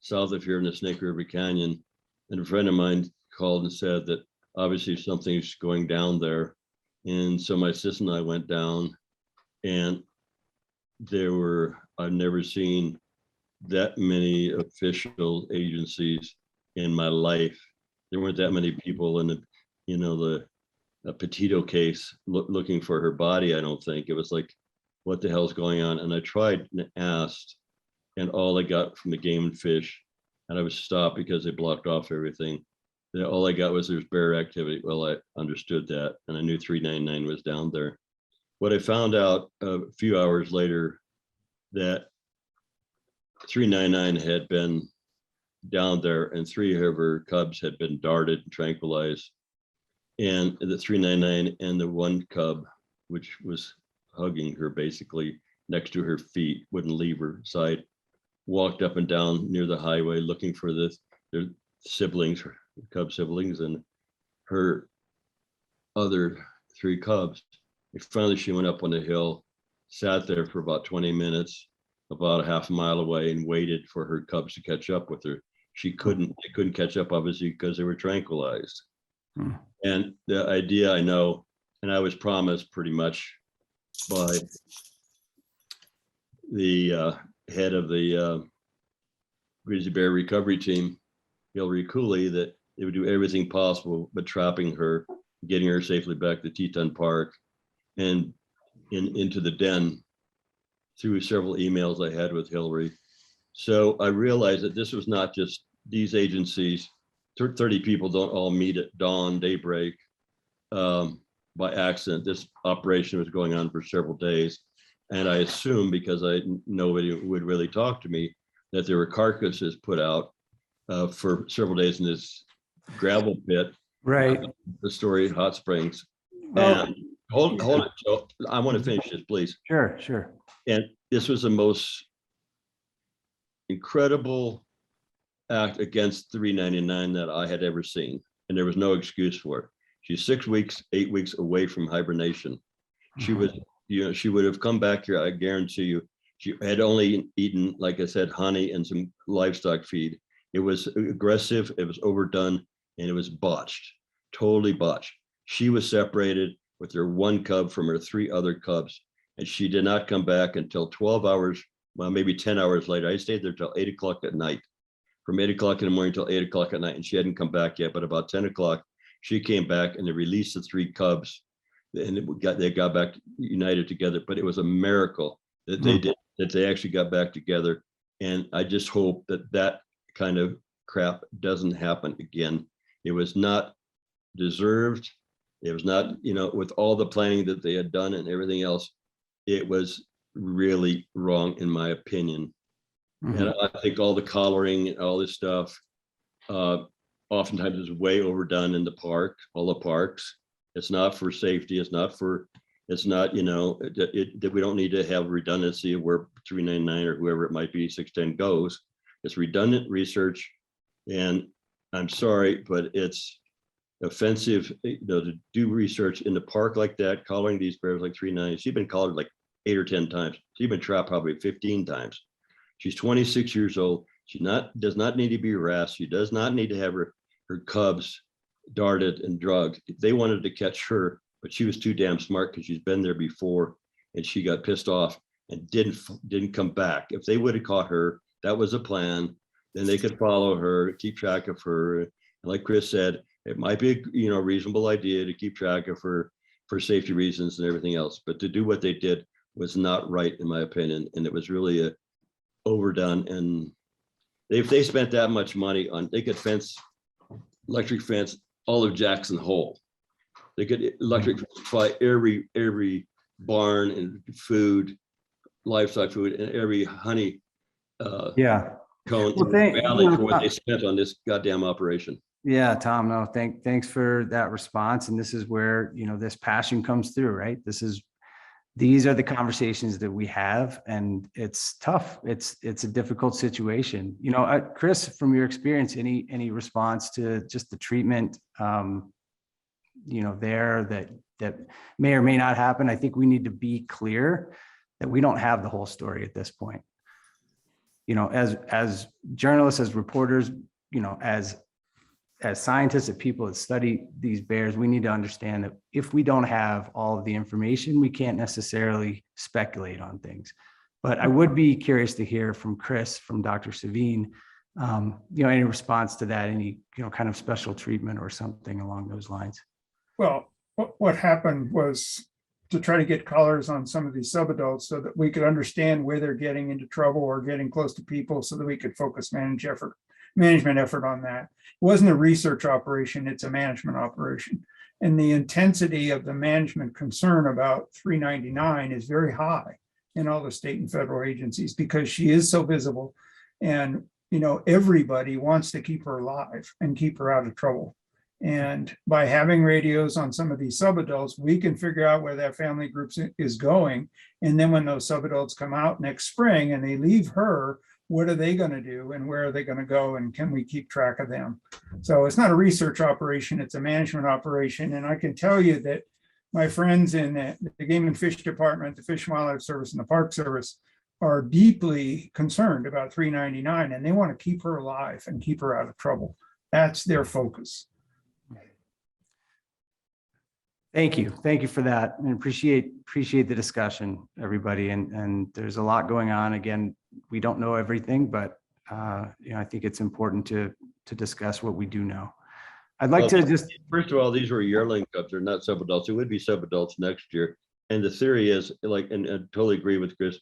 south of here in the Snake River Canyon. And a friend of mine called and said that obviously something's going down there. And so my sister and I went down, and I've never seen that many official agencies in my life there weren't that many people in the, a Petito case looking for her body. I don't think it was like, what the hell's going on? And I tried and asked, and all I got from the Game and Fish, and I was stopped because they blocked off everything. All I got was there's bear activity. Well, I understood that, and I knew 399 was down there. What I found out a few hours later, that 399 had been down there and 3 of her cubs had been darted and tranquilized. And the 399 and the 1 cub, which was hugging her basically next to her feet, wouldn't leave her side, walked up and down near the highway looking for their siblings, her cub siblings, and her other 3 cubs. And finally, she went up on the hill, sat there for about 20 minutes, about a half a mile away, and waited for her cubs to catch up with her. They couldn't catch up, obviously, because they were tranquilized. And the idea, I know, and I was promised pretty much by the head of the Grizzly Bear recovery team, Hilary Cooley, that they would do everything possible but trapping her, getting her safely back to Teton Park and into the den through several emails I had with Hilary. So I realized that this was not just these agencies. 30 people don't all meet at dawn, daybreak, by accident. This operation was going on for several days. And I assume, because nobody would really talk to me, that there were carcasses put out for several days in this gravel pit. Right. The story, Hot Springs. Well, And hold it. So I want to finish this, please. sure. And this was the most incredible act against 399 that I had ever seen. And there was no excuse for it. She's 6 weeks, 8 weeks away from hibernation. She was, she would have come back here, I guarantee you. She had only eaten, like I said, honey and some livestock feed. It was aggressive, it was overdone, and it was botched, totally botched. She was separated with her 1 cub from her 3 other cubs, and she did not come back until 12 hours, well, maybe 10 hours later. I stayed there till 8 o'clock at night, from 8 o'clock in the morning till 8 o'clock at night, and she hadn't come back yet. But about 10 o'clock, she came back and they released the 3 cubs, and they got back united together. But it was a miracle that they did, that they actually got back together. And I just hope that that kind of crap doesn't happen again. It was not deserved. It was not, with all the planning that they had done and everything else, it was really wrong, in my opinion. And I think all the collaring and all this stuff, oftentimes is way overdone in the park, all the parks. It's not for safety. It's not, that we don't need to have redundancy of where 399 or whoever it might be, 610 goes. It's redundant research. And I'm sorry, but it's offensive, to do research in the park like that, collaring these bears like 399. She's been collared like 8 or 10 times. She's been trapped probably 15 times. She's 26 years old. She does not need to be harassed. She does not need to have her cubs darted and drugged. They wanted to catch her, but she was too damn smart because she's been there before, and she got pissed off and didn't come back. If they would have caught her, that was a plan. Then they could follow her, keep track of her. And like Chris said, it might be a reasonable idea to keep track of her for safety reasons and everything else. But to do what they did was not right, in my opinion, and it was really overdone. And if they spent that much money on, they could electric fence all of Jackson Hole. They could electrify every barn and food, livestock food, and every honey cone in the valley for what they spent on this goddamn operation. Yeah, Tom, no, thanks for that response. And this is where, this passion comes through, right? These are the conversations that we have, and it's tough. It's a difficult situation. Chris, from your experience, any response to just the treatment, there that may or may not happen? I think we need to be clear that we don't have the whole story at this point. As journalists, as reporters, as scientists, as people that study these bears, we need to understand that if we don't have all of the information, we can't necessarily speculate on things. But I would be curious to hear from Chris, from Dr. Servheen, Any response to that, any, kind of special treatment or something along those lines? Well, what happened was to try to get collars on some of these subadults so that we could understand where they're getting into trouble or getting close to people so that we could focus management effort on that. It wasn't a research operation, it's a management operation. And the intensity of the management concern about 399 is very high in all the state and federal agencies because she is so visible. And, everybody wants to keep her alive and keep her out of trouble. And by having radios on some of these subadults, we can figure out where that family group is going. And then when those subadults come out next spring and they leave her, what are they going to do and where are they going to go? And can we keep track of them? So it's not a research operation, it's a management operation. And I can tell you that my friends in the Game and Fish Department, the Fish and Wildlife Service and the Park Service are deeply concerned about 399 and they want to keep her alive and keep her out of trouble. That's their focus. Thank you. Thank you for that. And appreciate the discussion, everybody. And there's a lot going on. Again, we don't know everything, but I think it's important to discuss what we do know. I'd like to just first of all, these were yearling cubs, they're not subadults. It would be subadults next year. And the theory is and I totally agree with Chris.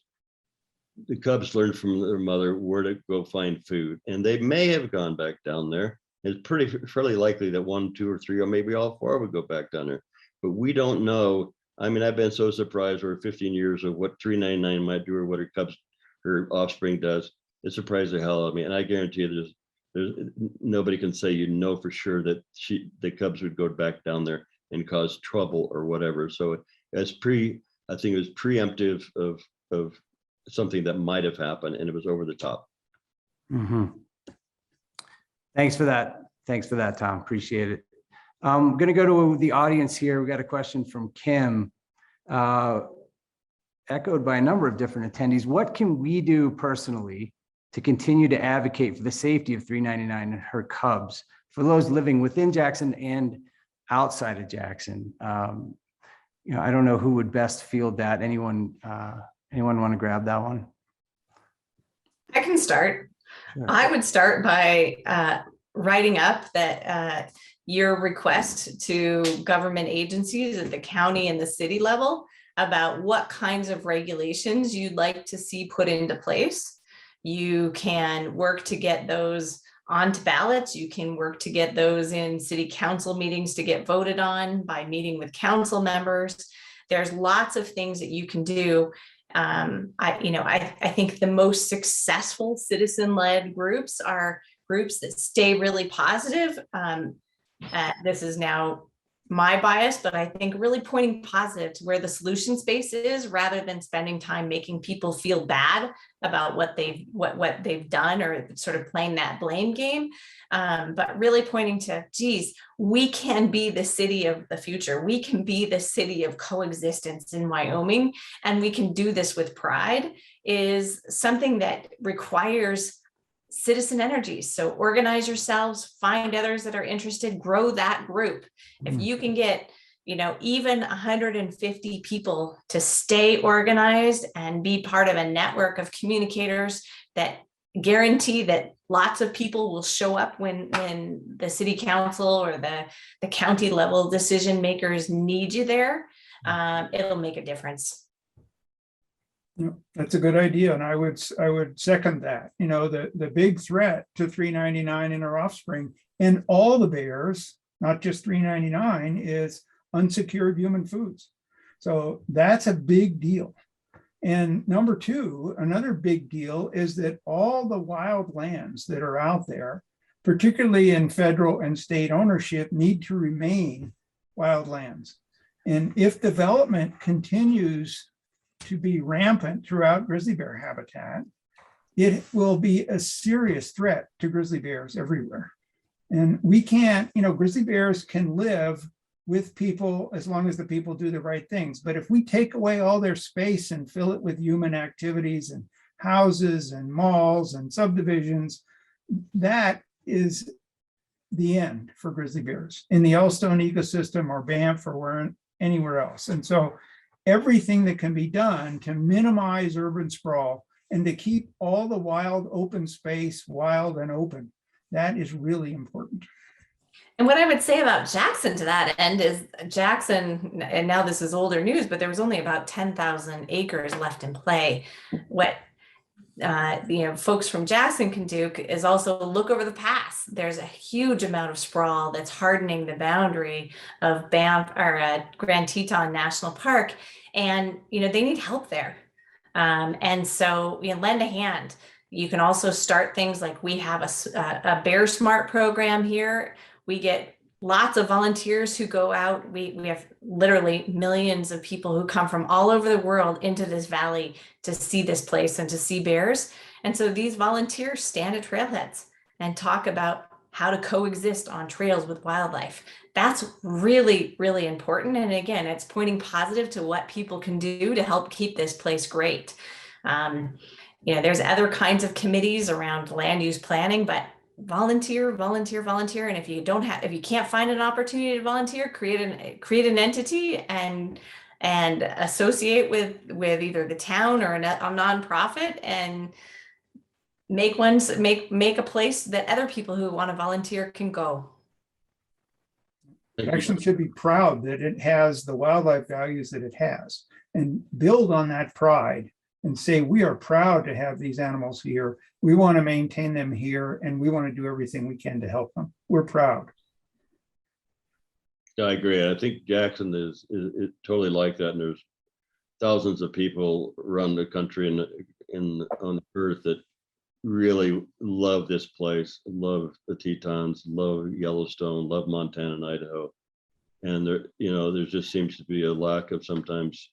The cubs learned from their mother where to go find food, and they may have gone back down there. It's fairly likely that 1, 2, or 3, or maybe all 4 would go back down there. But we don't know. I mean, I've been so surprised over 15 years of what 399 might do or what her offspring does. It surprised the hell out of me. And I guarantee you there's nobody can say for sure that the cubs would go back down there and cause trouble or whatever. So I think it was preemptive of something that might have happened, and it was over the top. Mm-hmm. Thanks for that, Tom. Appreciate it. I'm going to go to the audience here. We got a question from Kim, echoed by a number of different attendees. What can we do personally to continue to advocate for the safety of 399 and her cubs for those living within Jackson and outside of Jackson? I don't know who would best field that. Anyone want to grab that one? I can start. Sure. I would start by writing up that your request to government agencies at the county and the city level about what kinds of regulations you'd like to see put into place. You can work to get those onto ballots. You can work to get those in city council meetings to get voted on by meeting with council members. There's lots of things that you can do. I think the most successful citizen-led groups are groups that stay really positive. This is now my bias, but I think really pointing positive to where the solution space is, rather than spending time making people feel bad about what they've done or sort of playing that blame game. But really pointing to, geez, we can be the city of the future. We can be the city of coexistence in Wyoming, and we can do this with pride, is something that requires citizen energy. So organize yourselves, find others that are interested, grow that group. If you can get, even 150 people to stay organized and be part of a network of communicators that guarantee that lots of people will show up when the city council or the county level decision makers need you there, it'll make a difference. Yeah, that's a good idea. And I would second that. The big threat to 399 and her offspring and all the bears, not just 399, is unsecured human foods. So that's a big deal. And number two, another big deal is that all the wild lands that are out there, particularly in federal and state ownership, need to remain wild lands. And if development continues to be rampant throughout grizzly bear habitat, it will be a serious threat to grizzly bears everywhere. And we can't, grizzly bears can live with people as long as the people do the right things. But if we take away all their space and fill it with human activities and houses and malls and subdivisions, that is the end for grizzly bears in the Yellowstone ecosystem or Banff or anywhere else. And so everything that can be done to minimize urban sprawl and to keep all the wild open space wild and open. That is really important. And what I would say about Jackson to that end is Jackson, and now this is older news, but there was only about 10,000 acres left in play. What folks from Jackson can do is also look over the pass. There's a huge amount of sprawl that's hardening the boundary of Banff or Grand Teton National Park, and they need help there. And so lend a hand. You can also start things like we have a Bear Smart program here. We get lots of volunteers who go out. We have literally millions of people who come from all over the world into this valley to see this place and to see bears. And so these volunteers stand at trailheads and talk about how to coexist on trails with wildlife. That's really, really important. And again, it's pointing positive to what people can do to help keep this place great. There's other kinds of committees around land use planning, but volunteer. And if you can't find an opportunity to volunteer, create an entity and associate with either the town or a nonprofit and make a place that other people who want to volunteer can go. Jackson should be proud that it has the wildlife values that it has and build on that pride and say, we are proud to have these animals here. We want to maintain them here and we want to do everything we can to help them. We're proud. Yeah, I agree. I think Jackson is totally like that. And there's thousands of people around the country and on the earth that really love this place, love the Tetons, love Yellowstone, love Montana and Idaho. And there just seems to be a lack of sometimes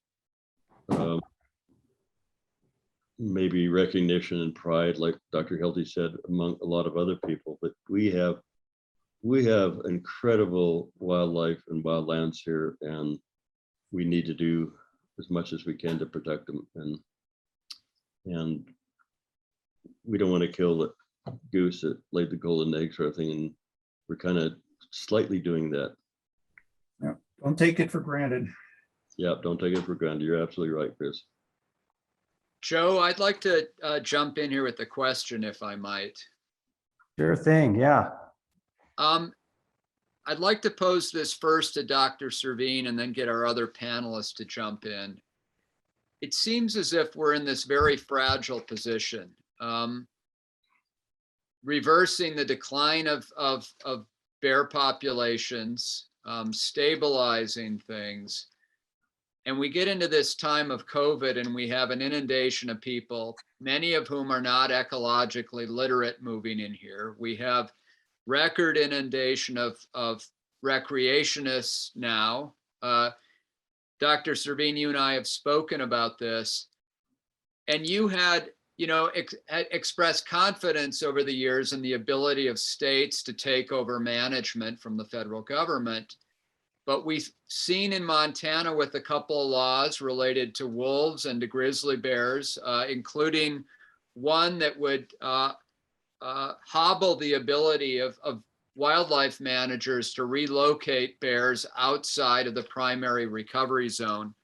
maybe recognition and pride, like Dr. Hilty said, among a lot of other people. But we have incredible wildlife and wildlands here, and we need to do as much as we can to protect them. And we don't want to kill the goose that laid the golden egg sort of thing. And we're kind of slightly doing that. Yeah, don't take it for granted. Yeah, don't take it for granted. You're absolutely right, Chris. Joe, I'd like to jump in here with a question, if I might. Sure thing, yeah. I'd like to pose this first to Dr. Servin and then get our other panelists to jump in. It seems as if we're in this very fragile position, reversing the decline of bear populations, stabilizing things. And we get into this time of COVID and we have an inundation of people, many of whom are not ecologically literate moving in here. We have record inundation of recreationists now. Dr. Servin, you and I have spoken about this, and you had, expressed confidence over the years in the ability of states to take over management from the federal government. But we've seen in Montana with a couple of laws related to wolves and to grizzly bears, including one that would hobble the ability of wildlife managers to relocate bears outside of the primary recovery zone.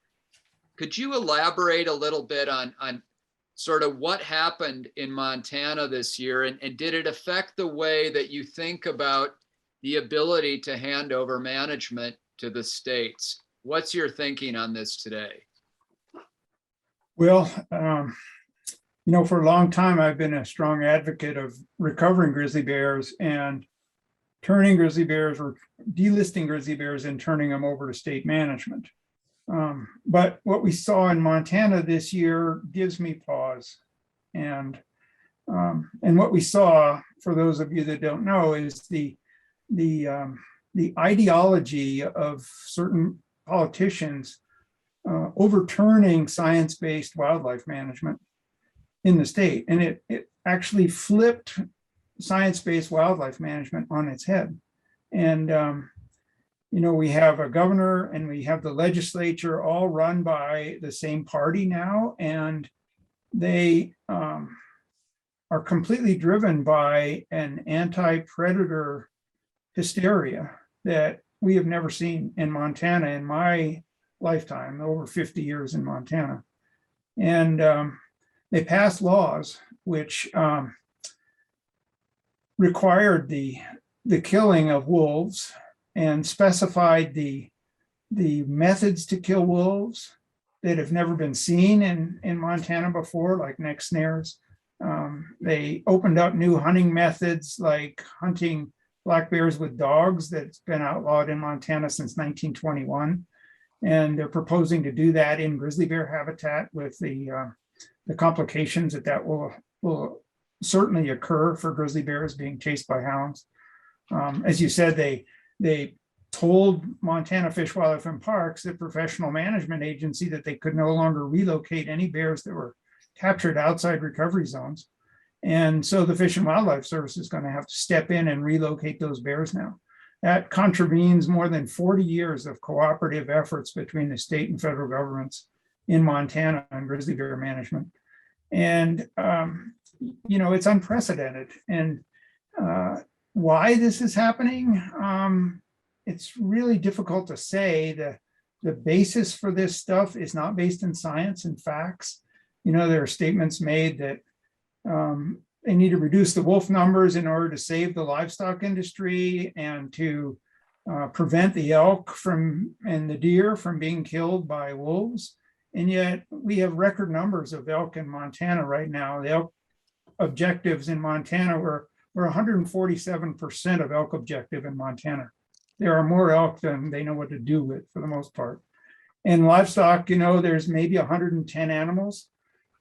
Could you elaborate a little bit on sort of what happened in Montana this year, and did it affect the way that you think about the ability to hand over management to the states? What's your thinking on this today? Well, for a long time, I've been a strong advocate of recovering grizzly bears and turning grizzly bears or delisting grizzly bears and turning them over to state management. But what we saw in Montana this year gives me pause. And what we saw, for those of you that don't know, is the ideology of certain politicians overturning science-based wildlife management in the state. And it actually flipped science-based wildlife management on its head. And, we have a governor and we have the legislature all run by the same party now. And they are completely driven by an anti-predator hysteria that we have never seen in Montana in my lifetime, over 50 years in Montana. And they passed laws which required the killing of wolves and specified the methods to kill wolves that have never been seen in Montana before, like neck snares. They opened up new hunting methods like hunting black bears with dogs that's been outlawed in Montana since 1921. And they're proposing to do that in grizzly bear habitat with the complications that will certainly occur for grizzly bears being chased by hounds. As you said, they told Montana Fish, Wildlife and Parks, the professional management agency, that they could no longer relocate any bears that were captured outside recovery zones. And so the Fish and Wildlife Service is going to have to step in and relocate those bears now. That contravenes more than 40 years of cooperative efforts between the state and federal governments in Montana on grizzly bear management. And, it's unprecedented. And why this is happening, it's really difficult to say. The basis for this stuff is not based in science and facts. There are statements made that they need to reduce the wolf numbers in order to save the livestock industry and to prevent the elk and the deer from being killed by wolves. And yet we have record numbers of elk in Montana right now. The elk objectives in Montana were 147% of elk objective in Montana. There are more elk than they know what to do with for the most part. And livestock, there's maybe 110 animals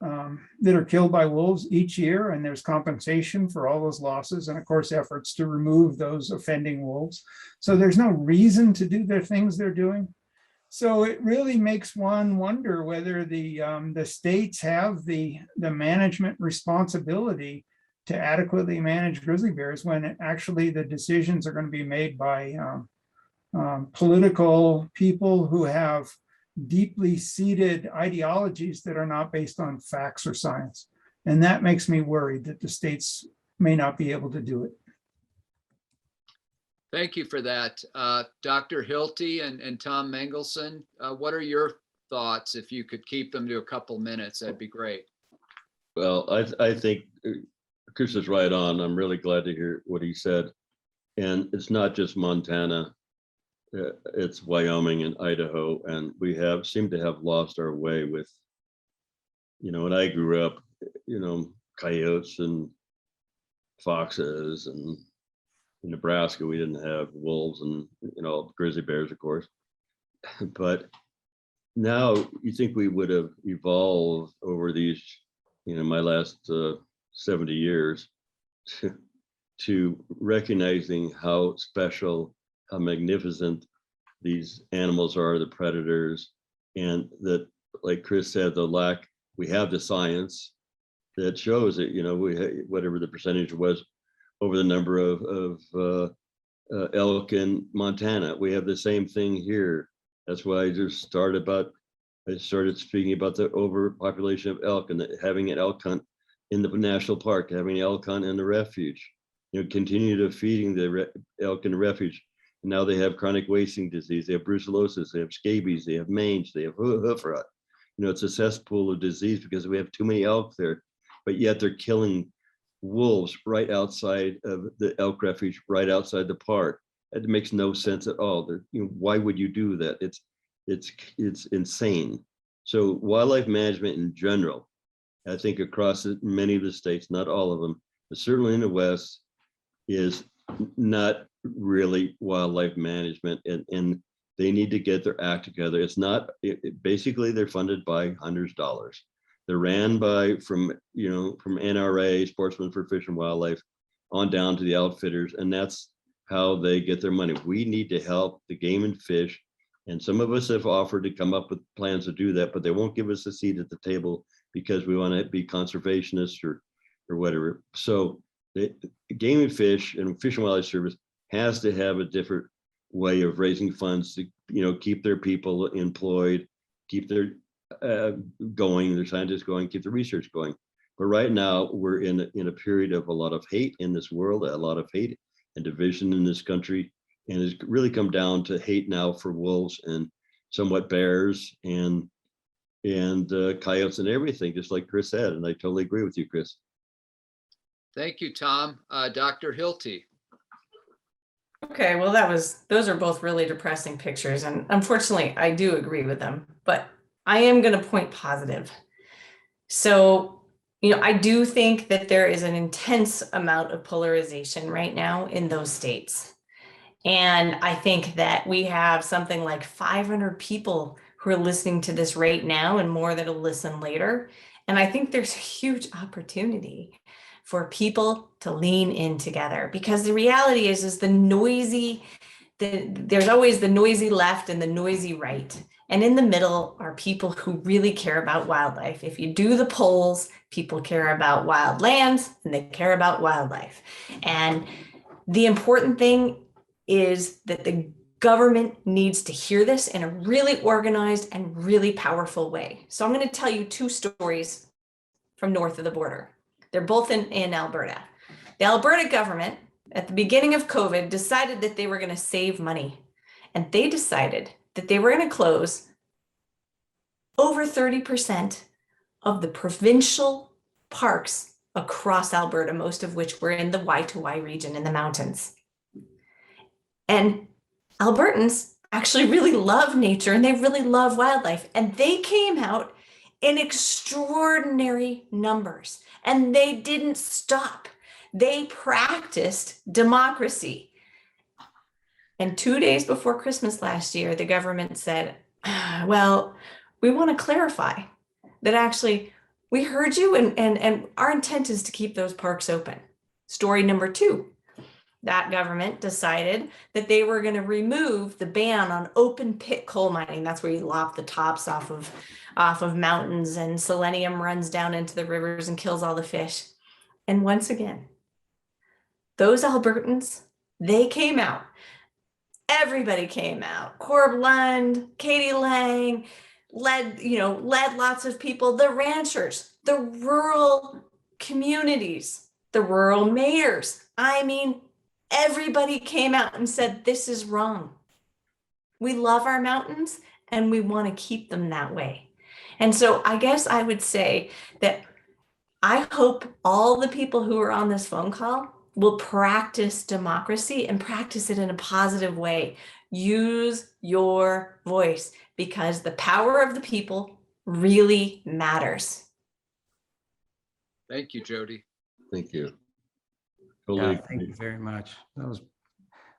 that are killed by wolves each year, and there's compensation for all those losses, and of course efforts to remove those offending wolves. So there's no reason to do the things they're doing. So it really makes one wonder whether the states have the management responsibility to adequately manage grizzly bears when actually the decisions are going to be made by political people who have deeply seated ideologies that are not based on facts or science. And that makes me worried that the states may not be able to do it. Thank you for that. Dr. Hilty and Tom Mangelsen, what are your thoughts? If you could keep them to a couple minutes, that'd be great. Well, I think Chris is right on. I'm really glad to hear what he said. And it's not just Montana, it's Wyoming and Idaho. And we seem to have lost our way with, when I grew up, coyotes and foxes, and in Nebraska, we didn't have wolves and, grizzly bears, of course. But now you think we would have evolved over these, my last 70 years to recognizing how special, how magnificent these animals are, the predators, and that, like Chris said, we have the science that shows that, whatever the percentage was over the number of elk in Montana, we have the same thing here. That's why I started speaking about the overpopulation of elk and having an elk hunt in the national park, having an elk hunt in the refuge, continue to feeding the elk in the refuge. And now they have chronic wasting disease, they have brucellosis, they have scabies, they have mange, they have hoof rot. It's a cesspool of disease because we have too many elk there, but yet they're killing wolves right outside of the elk refuge, right outside the park. It makes no sense at all. Why would you do that? It's insane. So wildlife management in general, I think across many of the states, not all of them, but certainly in the West, is not really wildlife management, and they need to get their act together. It's not, basically they're funded by hunters' dollars. They're ran from NRA, Sportsmen for Fish and Wildlife, on down to the outfitters, and that's how they get their money. We need to help the game and fish, and some of us have offered to come up with plans to do that, but they won't give us a seat at the table because we want to be conservationists or whatever. So the Game and Fish and Fish and Wildlife Service has to have a different way of raising funds to keep their people employed, keep their going, their scientists going, keep the research going. But right now we're in a period of a lot of hate in this world, a lot of hate and division in this country, and it's really come down to hate now for wolves and somewhat bears. And and coyotes and everything, just like Chris said. And I totally agree with you, Chris. Thank you, Tom. Dr. Hilty. Okay, well, those are both really depressing pictures, and unfortunately, I do agree with them, but I am going to point positive. So, I do think that there is an intense amount of polarization right now in those states. And I think that we have something like 500 people who are listening to this right now and more that'll listen later. And I think there's a huge opportunity for people to lean in together, because the reality is there's always the noisy left and the noisy right. And in the middle are people who really care about wildlife. If you do the polls, people care about wild lands and they care about wildlife. And the important thing is that the government needs to hear this in a really organized and really powerful way. So I'm going to tell you two stories from north of the border. They're both in Alberta. The Alberta government, at the beginning of COVID, decided that they were going to save money. And they decided that they were going to close over 30% of the provincial parks across Alberta, most of which were in the Y2Y region in the mountains. And Albertans actually really love nature and they really love wildlife. And they came out in extraordinary numbers and they didn't stop. They practiced democracy. And 2 days before Christmas last year, the government said, well, we want to clarify that actually we heard you and our intent is to keep those parks open. Story number two, that government decided that they were going to remove the ban on open pit coal mining. That's where you lop the tops off of mountains and selenium runs down into the rivers and kills all the fish. And once again, those Albertans, they came out. Everybody came out. Corb Lund, Katie Lang, led lots of people, the ranchers, the rural communities, the rural mayors. I mean, everybody came out and said, this is wrong. We love our mountains and we want to keep them that way. And so I guess I would say that I hope all the people who are on this phone call will practice democracy and practice it in a positive way. Use your voice because the power of the people really matters. Thank you, Jody. Thank you. Yeah, thank you very much. That was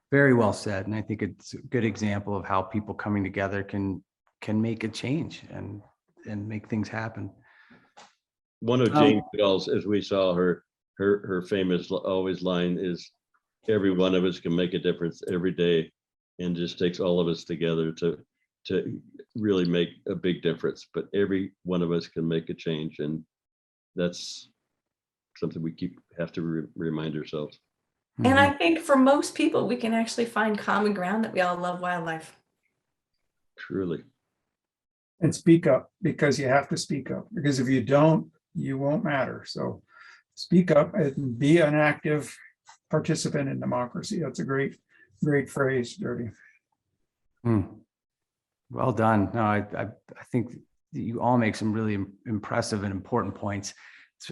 very well said. And I think it's a good example of how people coming together can make a change and make things happen. One of Jane Goodall's, as we saw her famous always line is, every one of us can make a difference every day, and just takes all of us together to really make a big difference. But every one of us can make a change, and that's something we have to remind ourselves. And I think for most people, we can actually find common ground that we all love wildlife. Truly. And speak up, because you have to speak up, because if you don't, you won't matter. So speak up and be an active participant in democracy. That's a great phrase, Jody. Well done. No, I think you all make some really impressive and important points.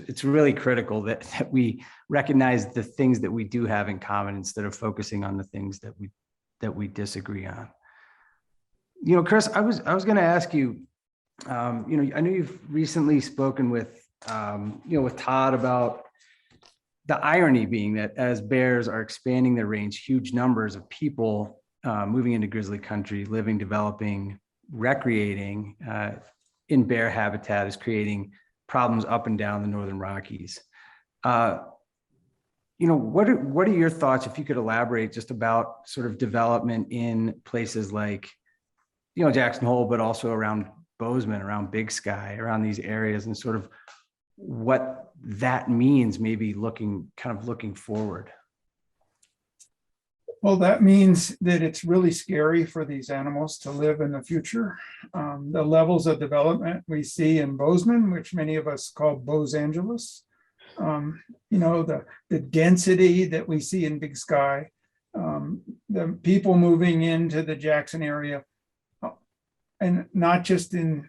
It's really critical that we recognize the things that we do have in common instead of focusing on the things that we disagree on. Chris, I was going to ask you, I know you've recently spoken with Todd about the irony being that as bears are expanding their range, huge numbers of people moving into grizzly country, living, developing, recreating in bear habitat is creating problems up and down the Northern Rockies. What are your thoughts, if you could elaborate just about sort of development in places like, Jackson Hole, but also around Bozeman, around Big Sky, around these areas, and sort of what that means, maybe looking forward? Well, that means that it's really scary for these animals to live in the future. The levels of development we see in Bozeman, which many of us call Bose Angeles, the density that we see in Big Sky, the people moving into the Jackson area, and not just in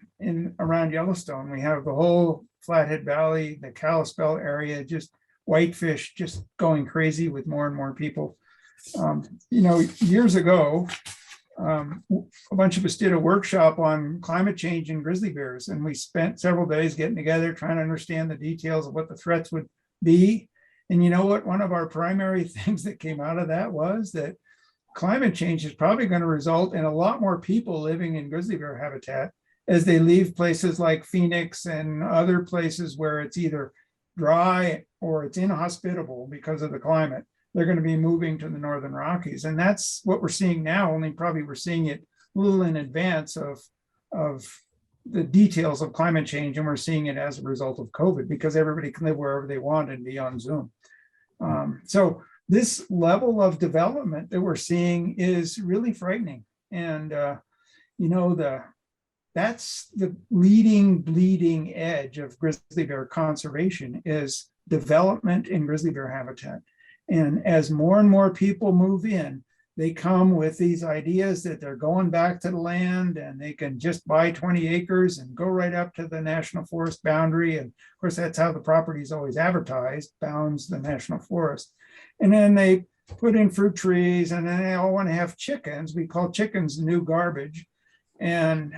around Yellowstone. We have the whole Flathead Valley, the Kalispell area, just whitefish just going crazy with more and more people. Years ago, a bunch of us did a workshop on climate change and grizzly bears, and we spent several days getting together trying to understand the details of what the threats would be. And you know what? One of our primary things that came out of that was that climate change is probably going to result in a lot more people living in grizzly bear habitat as they leave places like Phoenix and other places where it's either dry or it's inhospitable because of the climate. They're going to be moving to the Northern Rockies. And that's what we're seeing now, only probably we're seeing it a little in advance of the details of climate change. And we're seeing it as a result of COVID because everybody can live wherever they want and be on Zoom. So this level of development that we're seeing is really frightening. And, that's the bleeding edge of grizzly bear conservation is development in grizzly bear habitat. And as more and more people move in, they come with these ideas that they're going back to the land and they can just buy 20 acres and go right up to the national forest boundary. And of course, that's how the property is always advertised, bounds the national forest. And then they put in fruit trees and then they all want to have chickens. We call chickens new garbage. And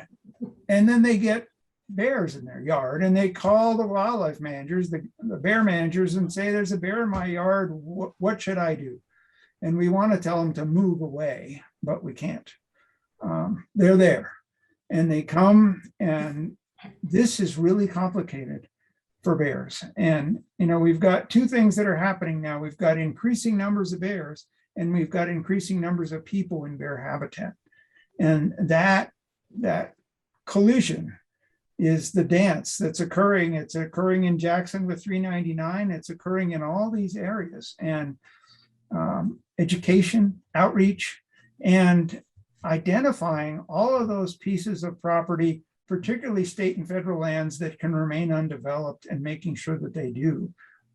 then they get bears in their yard and they call the wildlife managers, the bear managers, and say, there's a bear in my yard. What should I do? And we want to tell them to move away, but we can't. They're there and they come, and this is really complicated for bears. And, we've got two things that are happening now. We've got increasing numbers of bears and we've got increasing numbers of people in bear habitat. And that collision is the dance that's occurring. It's occurring in Jackson with 399. It's occurring in all these areas. And education, outreach, and identifying all of those pieces of property, particularly state and federal lands that can remain undeveloped, and making sure that they do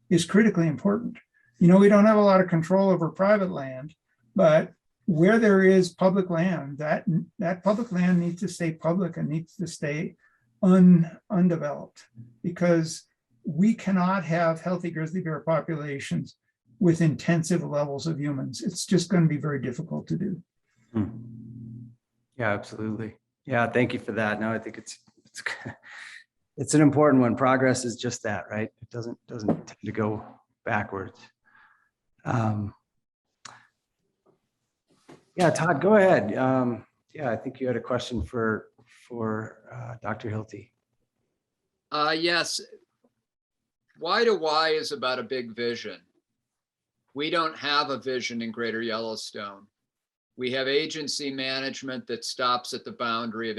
is critically important. We don't have a lot of control over private land, but where there is public land, that public land needs to stay public and needs to stay undeveloped, because we cannot have healthy grizzly bear populations with intensive levels of humans. It's just going to be very difficult to do. Yeah, absolutely. Yeah, thank you for that. No, I think it's an important one. Progress is just that, right? It doesn't tend to go backwards. Yeah, Todd, go ahead. Yeah, I think you had a question for Dr. Hilty. Yes. Y to Y is about a big vision. We don't have a vision in Greater Yellowstone. We have agency management that stops at the boundary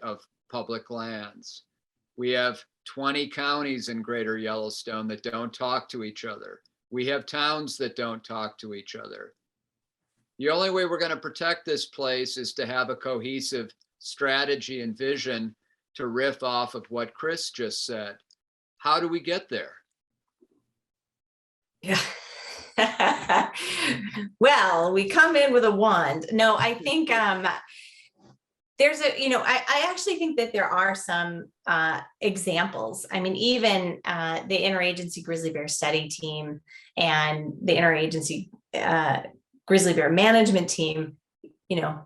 of public lands. We have 20 counties in Greater Yellowstone that don't talk to each other. We have towns that don't talk to each other. The only way we're going to protect this place is to have a cohesive strategy and vision, to riff off of what Chris just said. How do we get there? Yeah. Well, we come in with a wand. No, I think there's I actually think that there are some examples. I mean, even the interagency grizzly bear study team and the interagency grizzly bear management team,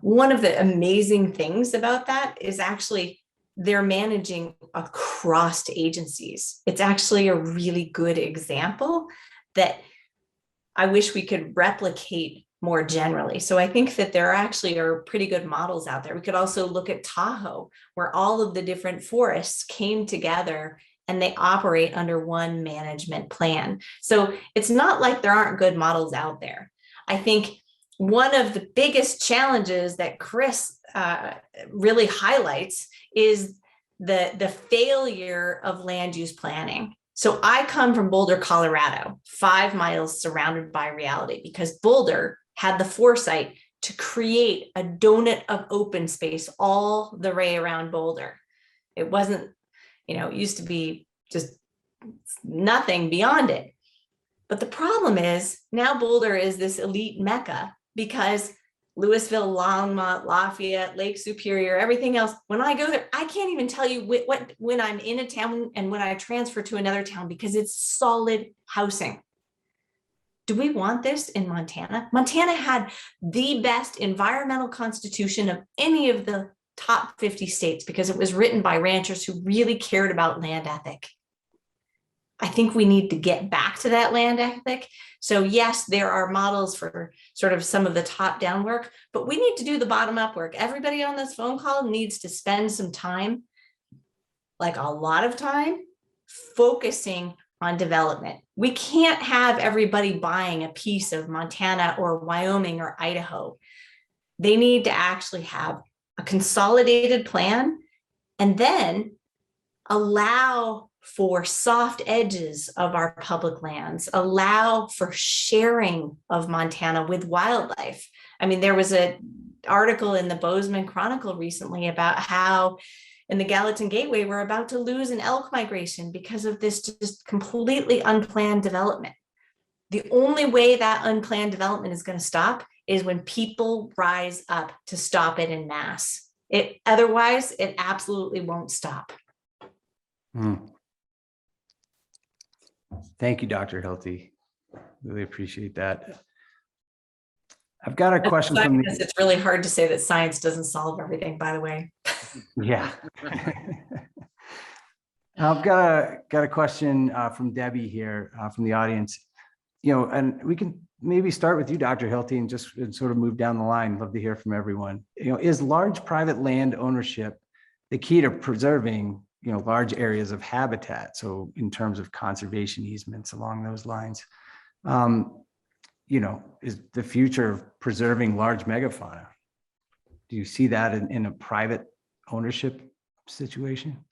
one of the amazing things about that is actually they're managing across agencies. It's actually a really good example that I wish we could replicate more generally. So I think that there actually are pretty good models out there. We could also look at Tahoe, where all of the different forests came together and they operate under one management plan. So it's not like there aren't good models out there. I think one of the biggest challenges that Chris really highlights is the failure of land use planning. So I come from Boulder, Colorado, 5 miles surrounded by reality, because Boulder had the foresight to create a donut of open space all the way around Boulder. It wasn't, it used to be just nothing beyond it. But the problem is now Boulder is this elite mecca because Louisville, Longmont, Lafayette, Lake Superior, everything else. When I go there, I can't even tell you when I'm in a town and when I transfer to another town because it's solid housing. Do we want this in Montana? Montana had the best environmental constitution of any of the top 50 states because it was written by ranchers who really cared about land ethic. I think we need to get back to that land ethic. So yes, there are models for sort of some of the top-down work, but we need to do the bottom-up work. Everybody on this phone call needs to spend some time, like a lot of time, focusing on development. We can't have everybody buying a piece of Montana or Wyoming or Idaho. They need to actually have a consolidated plan and then allow for soft edges of our public lands, allow for sharing of Montana with wildlife. I mean, there was an article in the Bozeman Chronicle recently about how in the Gallatin Gateway, we're about to lose an elk migration because of this just completely unplanned development. The only way that unplanned development is going to stop is when people rise up to stop it en masse. Otherwise, it absolutely won't stop. Thank you, Dr. Hilty. Really appreciate that. I've got a question from the, it's really hard to say that science doesn't solve everything, by the way. yeah. I've got a question from Debbie here from the audience. And we can maybe start with you, Dr. Hilty, and just sort of move down the line. Love to hear from everyone. Is large private land ownership the key to preserving large areas of habitat? So in terms of conservation easements along those lines, is the future of preserving large megafauna? Do you see that in a private ownership situation?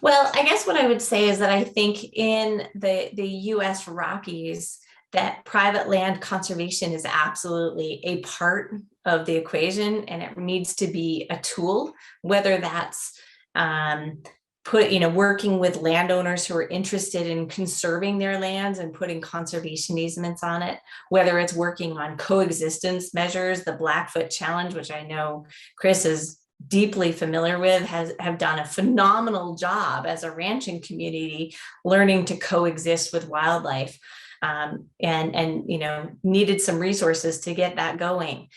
Well, I guess what I would say is that I think in the US Rockies, that private land conservation is absolutely a part of the equation, and it needs to be a tool, whether that's working with landowners who are interested in conserving their lands and putting conservation easements on it, whether it's working on coexistence measures, the Blackfoot Challenge, which I know Chris is deeply familiar with, have done a phenomenal job as a ranching community, learning to coexist with wildlife. And needed some resources to get that going,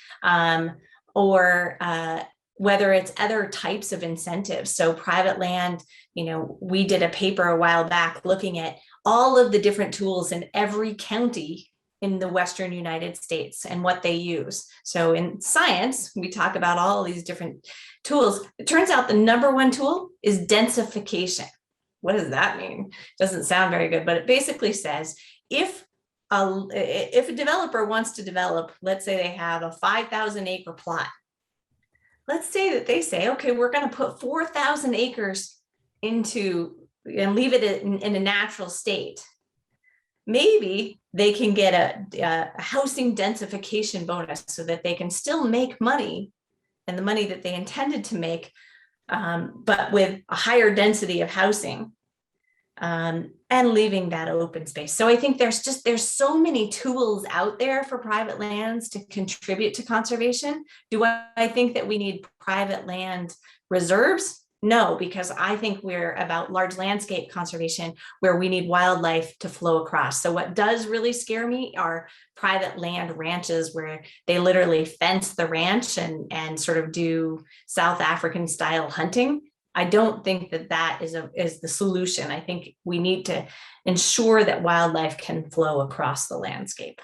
or whether it's other types of incentives. So private land, we did a paper a while back looking at all of the different tools in every county in the Western United States and what they use. So in science, we talk about all these different tools. It turns out the number one tool is densification. What does that mean? Doesn't sound very good, but it basically says, if a developer wants to develop, let's say they have a 5,000 acre plot. Let's say that they say, okay, we're going to put 4,000 acres into and leave it in a natural state. Maybe they can get a housing densification bonus so that they can still make money, and the money that they intended to make, but with a higher density of housing. And leaving that open space. So I think there's so many tools out there for private lands to contribute to conservation. Do I think that we need private land reserves? No, because I think we're about large landscape conservation where we need wildlife to flow across. So what does really scare me are private land ranches where they literally fence the ranch and sort of do South African style hunting. I don't think that is the solution. I think we need to ensure that wildlife can flow across the landscape.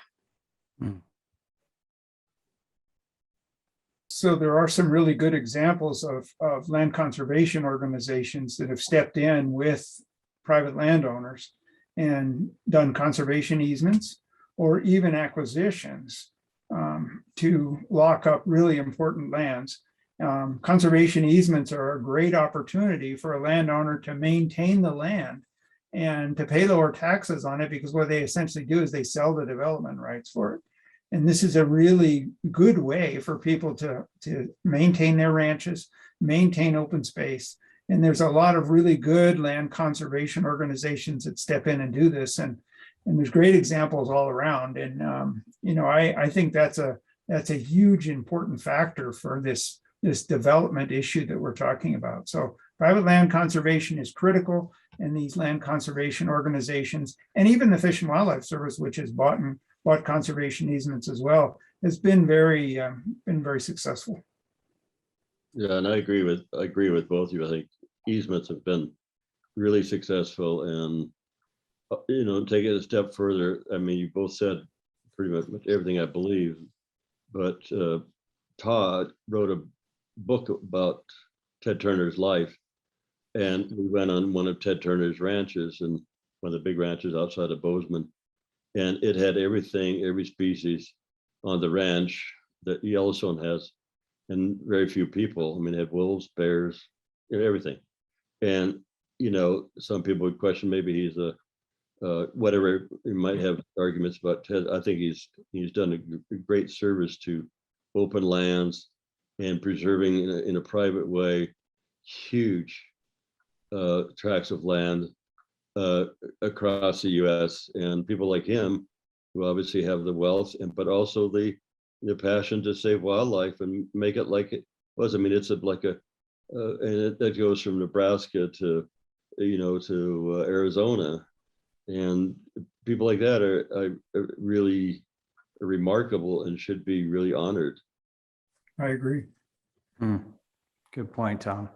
So there are some really good examples of land conservation organizations that have stepped in with private landowners and done conservation easements or even acquisitions to lock up really important lands. Conservation easements are a great opportunity for a landowner to maintain the land and to pay lower taxes on it, because what they essentially do is they sell the development rights for it. And this is a really good way for people to maintain their ranches, maintain open space. And there's a lot of really good land conservation organizations that step in and do this. And there's great examples all around. And, I think that's a that's a huge important factor for this development issue that we're talking about. So private land conservation is critical, and these land conservation organizations, and even the Fish and Wildlife Service, which has bought conservation easements as well, has been very successful. Yeah, and I agree with both of you. I think easements have been really successful, and take it a step further. I mean, you both said pretty much everything I believe, but Todd wrote a book about Ted Turner's life, and we went on one of Ted Turner's ranches, and one of the big ranches outside of Bozeman, and it had everything, every species on the ranch that Yellowstone has, and very few people. I mean, it had wolves, bears, everything. And some people would question maybe he's a whatever. You might have arguments about Ted. I think he's done a great service to open lands and preserving in a private way huge tracts of land across the U.S. And people like him, who obviously have the wealth, but also the passion to save wildlife and make it like it was. I mean, it's and that goes from Nebraska to to Arizona, and people like that are really remarkable and should be really honored. I agree. Good point, Tom.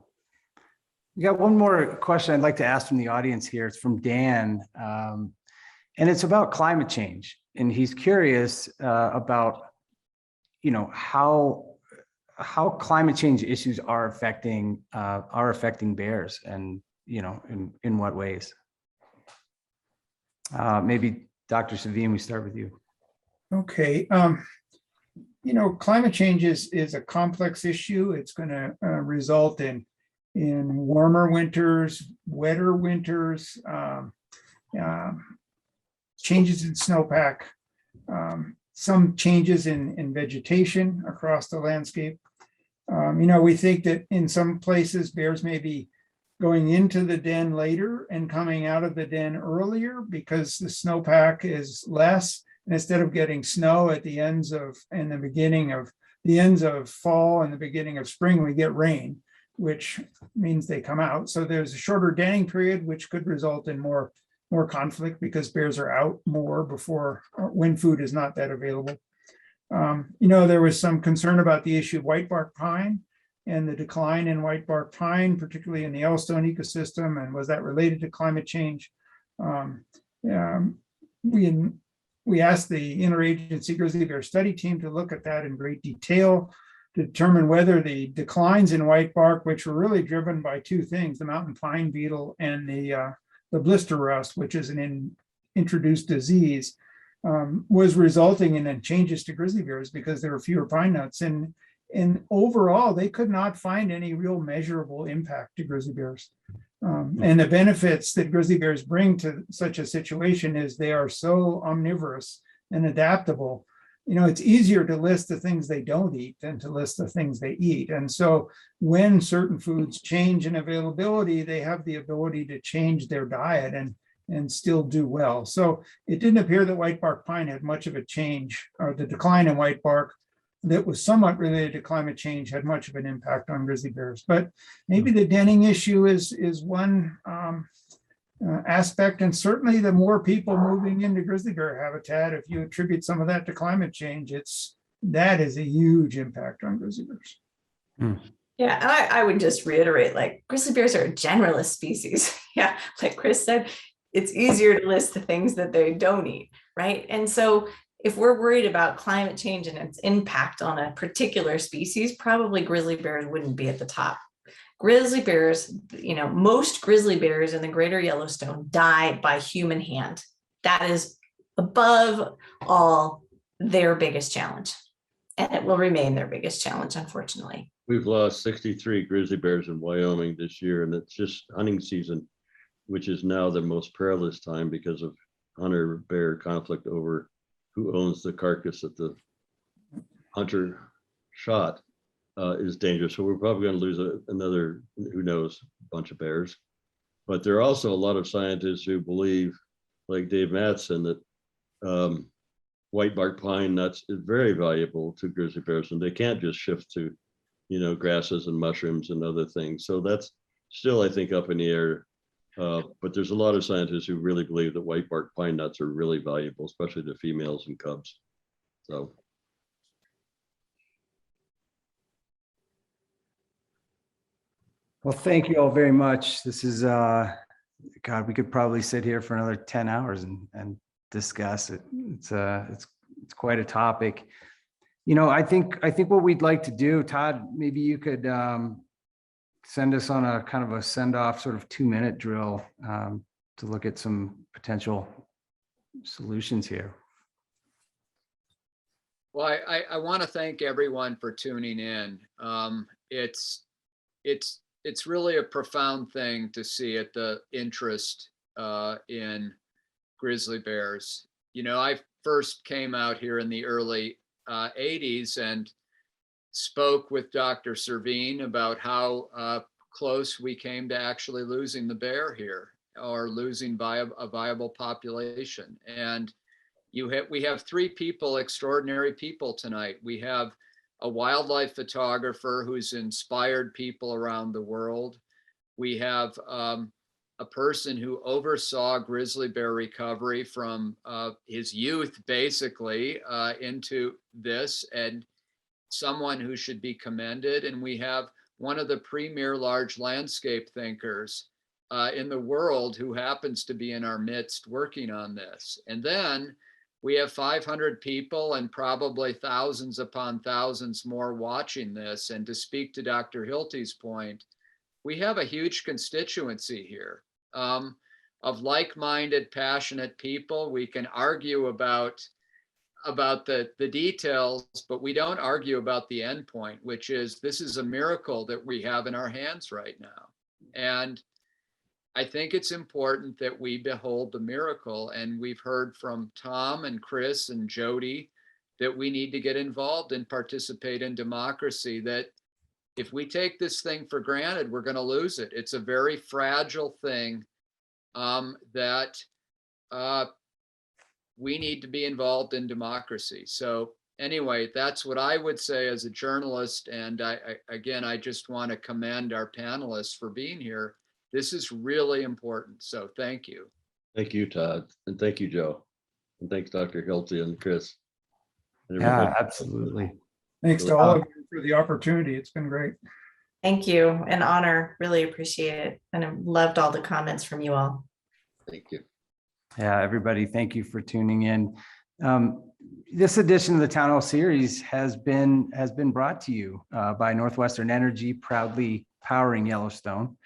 We got one more question I'd like to ask from the audience here. It's from Dan, and it's about climate change. And he's curious about, how climate change issues are affecting bears, and in what ways. Maybe Dr. Servheen, we start with you. Okay. Climate change is a complex issue. It's going to result in warmer winters, wetter winters, changes in snowpack, some changes in vegetation across the landscape. We think that in some places bears may be going into the den later and coming out of the den earlier because the snowpack is less. And instead of getting snow at the ends of fall and the beginning of spring, we get rain, which means they come out. So there's a shorter denning period, which could result in more conflict because bears are out more when food is not that available. There was some concern about the issue of whitebark pine and the decline in whitebark pine, particularly in the Yellowstone ecosystem, and was that related to climate change? We asked the interagency grizzly bear study team to look at that in great detail to determine whether the declines in whitebark, which were really driven by two things, the mountain pine beetle and the blister rust, which is an introduced disease, was resulting in changes to grizzly bears because there were fewer pine nuts. And overall, they could not find any real measurable impact to grizzly bears. And the benefits that grizzly bears bring to such a situation is they are so omnivorous and adaptable. It's easier to list the things they don't eat than to list the things they eat. And so when certain foods change in availability, they have the ability to change their diet and still do well. So it didn't appear that whitebark pine had much of a change, or the decline in whitebark that was somewhat related to climate change had much of an impact on grizzly bears. But maybe the denning issue is one aspect, and certainly the more people moving into grizzly bear habitat, if you attribute some of that to climate change, that is a huge impact on grizzly bears. Yeah, I would just reiterate, like, grizzly bears are a generalist species. Yeah, like Chris said, it's easier to list the things that they don't eat, right? And so if we're worried about climate change and its impact on a particular species, probably grizzly bears wouldn't be at the top. Grizzly bears, most grizzly bears in the Greater Yellowstone die by human hand. That is above all their biggest challenge. And it will remain their biggest challenge, unfortunately. We've lost 63 grizzly bears in Wyoming this year, and it's just hunting season, which is now the most perilous time because of hunter-bear conflict over who owns the carcass that the hunter shot is dangerous. So we're probably going to lose another, who knows, bunch of bears. But there are also a lot of scientists who believe, like Dave Mattson, that white bark pine nuts is very valuable to grizzly bears, and they can't just shift to, grasses and mushrooms and other things. So that's still, I think, up in the air. But there's a lot of scientists who really believe that white bark pine nuts are really valuable, especially to females and cubs. So. Well, thank you all very much. This is, God, we could probably sit here for another 10 hours and discuss it. It's quite a topic. I think what we'd like to do, Todd, maybe you could send us on a kind of a send-off sort of 2-minute drill to look at some potential solutions here. Well, I want to thank everyone for tuning in. It's really a profound thing to see the interest in grizzly bears. I first came out here in the early 80s and spoke with Dr. Servheen about how close we came to actually losing the bear here, or losing a viable population. And we have 3 people, extraordinary people tonight. We have a wildlife photographer who's inspired people around the world. We have a person who oversaw grizzly bear recovery from his youth, basically, into this, and someone who should be commended. And we have one of the premier large landscape thinkers in the world who happens to be in our midst working on this. And then we have 500 people and probably thousands upon thousands more watching this. And to speak to Dr. Hilty's point, we have a huge constituency here of like-minded, passionate people. We can argue about the details, but we don't argue about the end point, which is this is a miracle that we have in our hands right now. And I think it's important that we behold the miracle. And we've heard from Tom and Chris and Jody that we need to get involved and participate in democracy, that if we take this thing for granted, we're going to lose it. It's a very fragile thing that we need to be involved in democracy. So anyway, that's what I would say as a journalist. And I just want to commend our panelists for being here. This is really important. So thank you. Thank you, Todd. And thank you, Joe. And thanks, Dr. Hilty and Chris. And Yeah, everybody. absolutely. Thanks to all of you for the opportunity. It's been great. Thank you. An honor. Really appreciate it. And I loved all the comments from you all. Thank you. Yeah, everybody, thank you for tuning in. This edition of the Town Hall Series has been brought to you by Northwestern Energy, proudly powering Yellowstone.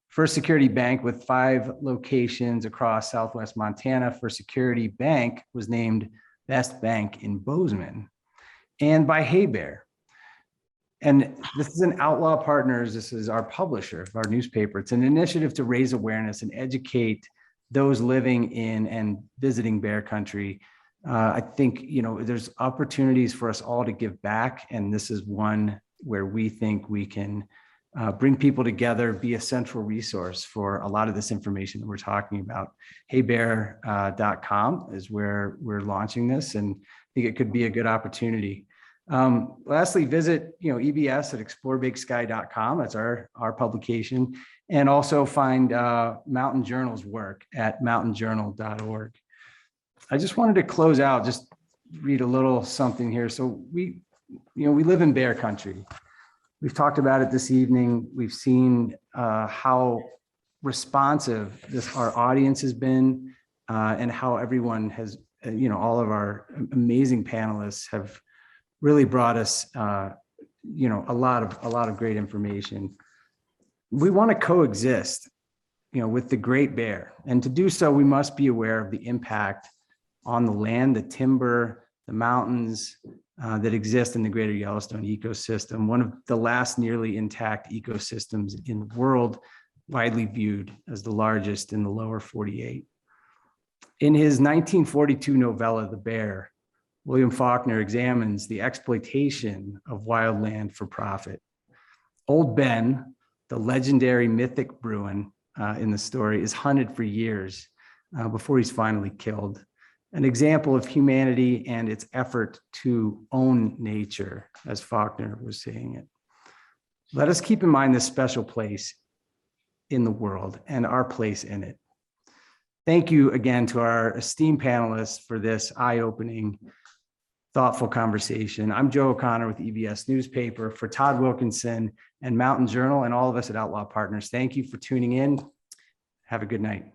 First Security Bank, with 5 locations across Southwest Montana. First Security Bank was named Best Bank in Bozeman. And by Hey Bear. And this is an Outlaw Partners. This is our publisher of our newspaper. It's an initiative to raise awareness and educate those living in and visiting bear country. I think, there's opportunities for us all to give back. And this is one where we think we can bring people together, be a central resource for a lot of this information that we're talking about. heybear.com is where we're launching this, and I think it could be a good opportunity. Lastly, visit EBS at explorebigsky.com. That's our publication, and also find Mountain Journal's work at mountainjournal.org. I just wanted to close out, just read a little something here. So we live in bear country. We've talked about it this evening. We've seen how responsive our audience has been, and how everyone has, all of our amazing panelists have really brought us, a lot of great information. We want to coexist, with the Great Bear, and to do so, we must be aware of the impact on the land, the timber, the mountains that exist in the Greater Yellowstone ecosystem, one of the last nearly intact ecosystems in the world, widely viewed as the largest in the lower 48. In his 1942 novella, The Bear, William Faulkner examines the exploitation of wild land for profit. Old Ben, the legendary mythic Bruin in the story, is hunted for years before he's finally killed. an example of humanity and its effort to own nature, as Faulkner was saying it. Let us keep in mind this special place in the world and our place in it. Thank you again to our esteemed panelists for this eye-opening, thoughtful conversation. I'm Joe O'Connor with EBS Newspaper. For Todd Wilkinson and Mountain Journal and all of us at Outlaw Partners, thank you for tuning in. Have a good night.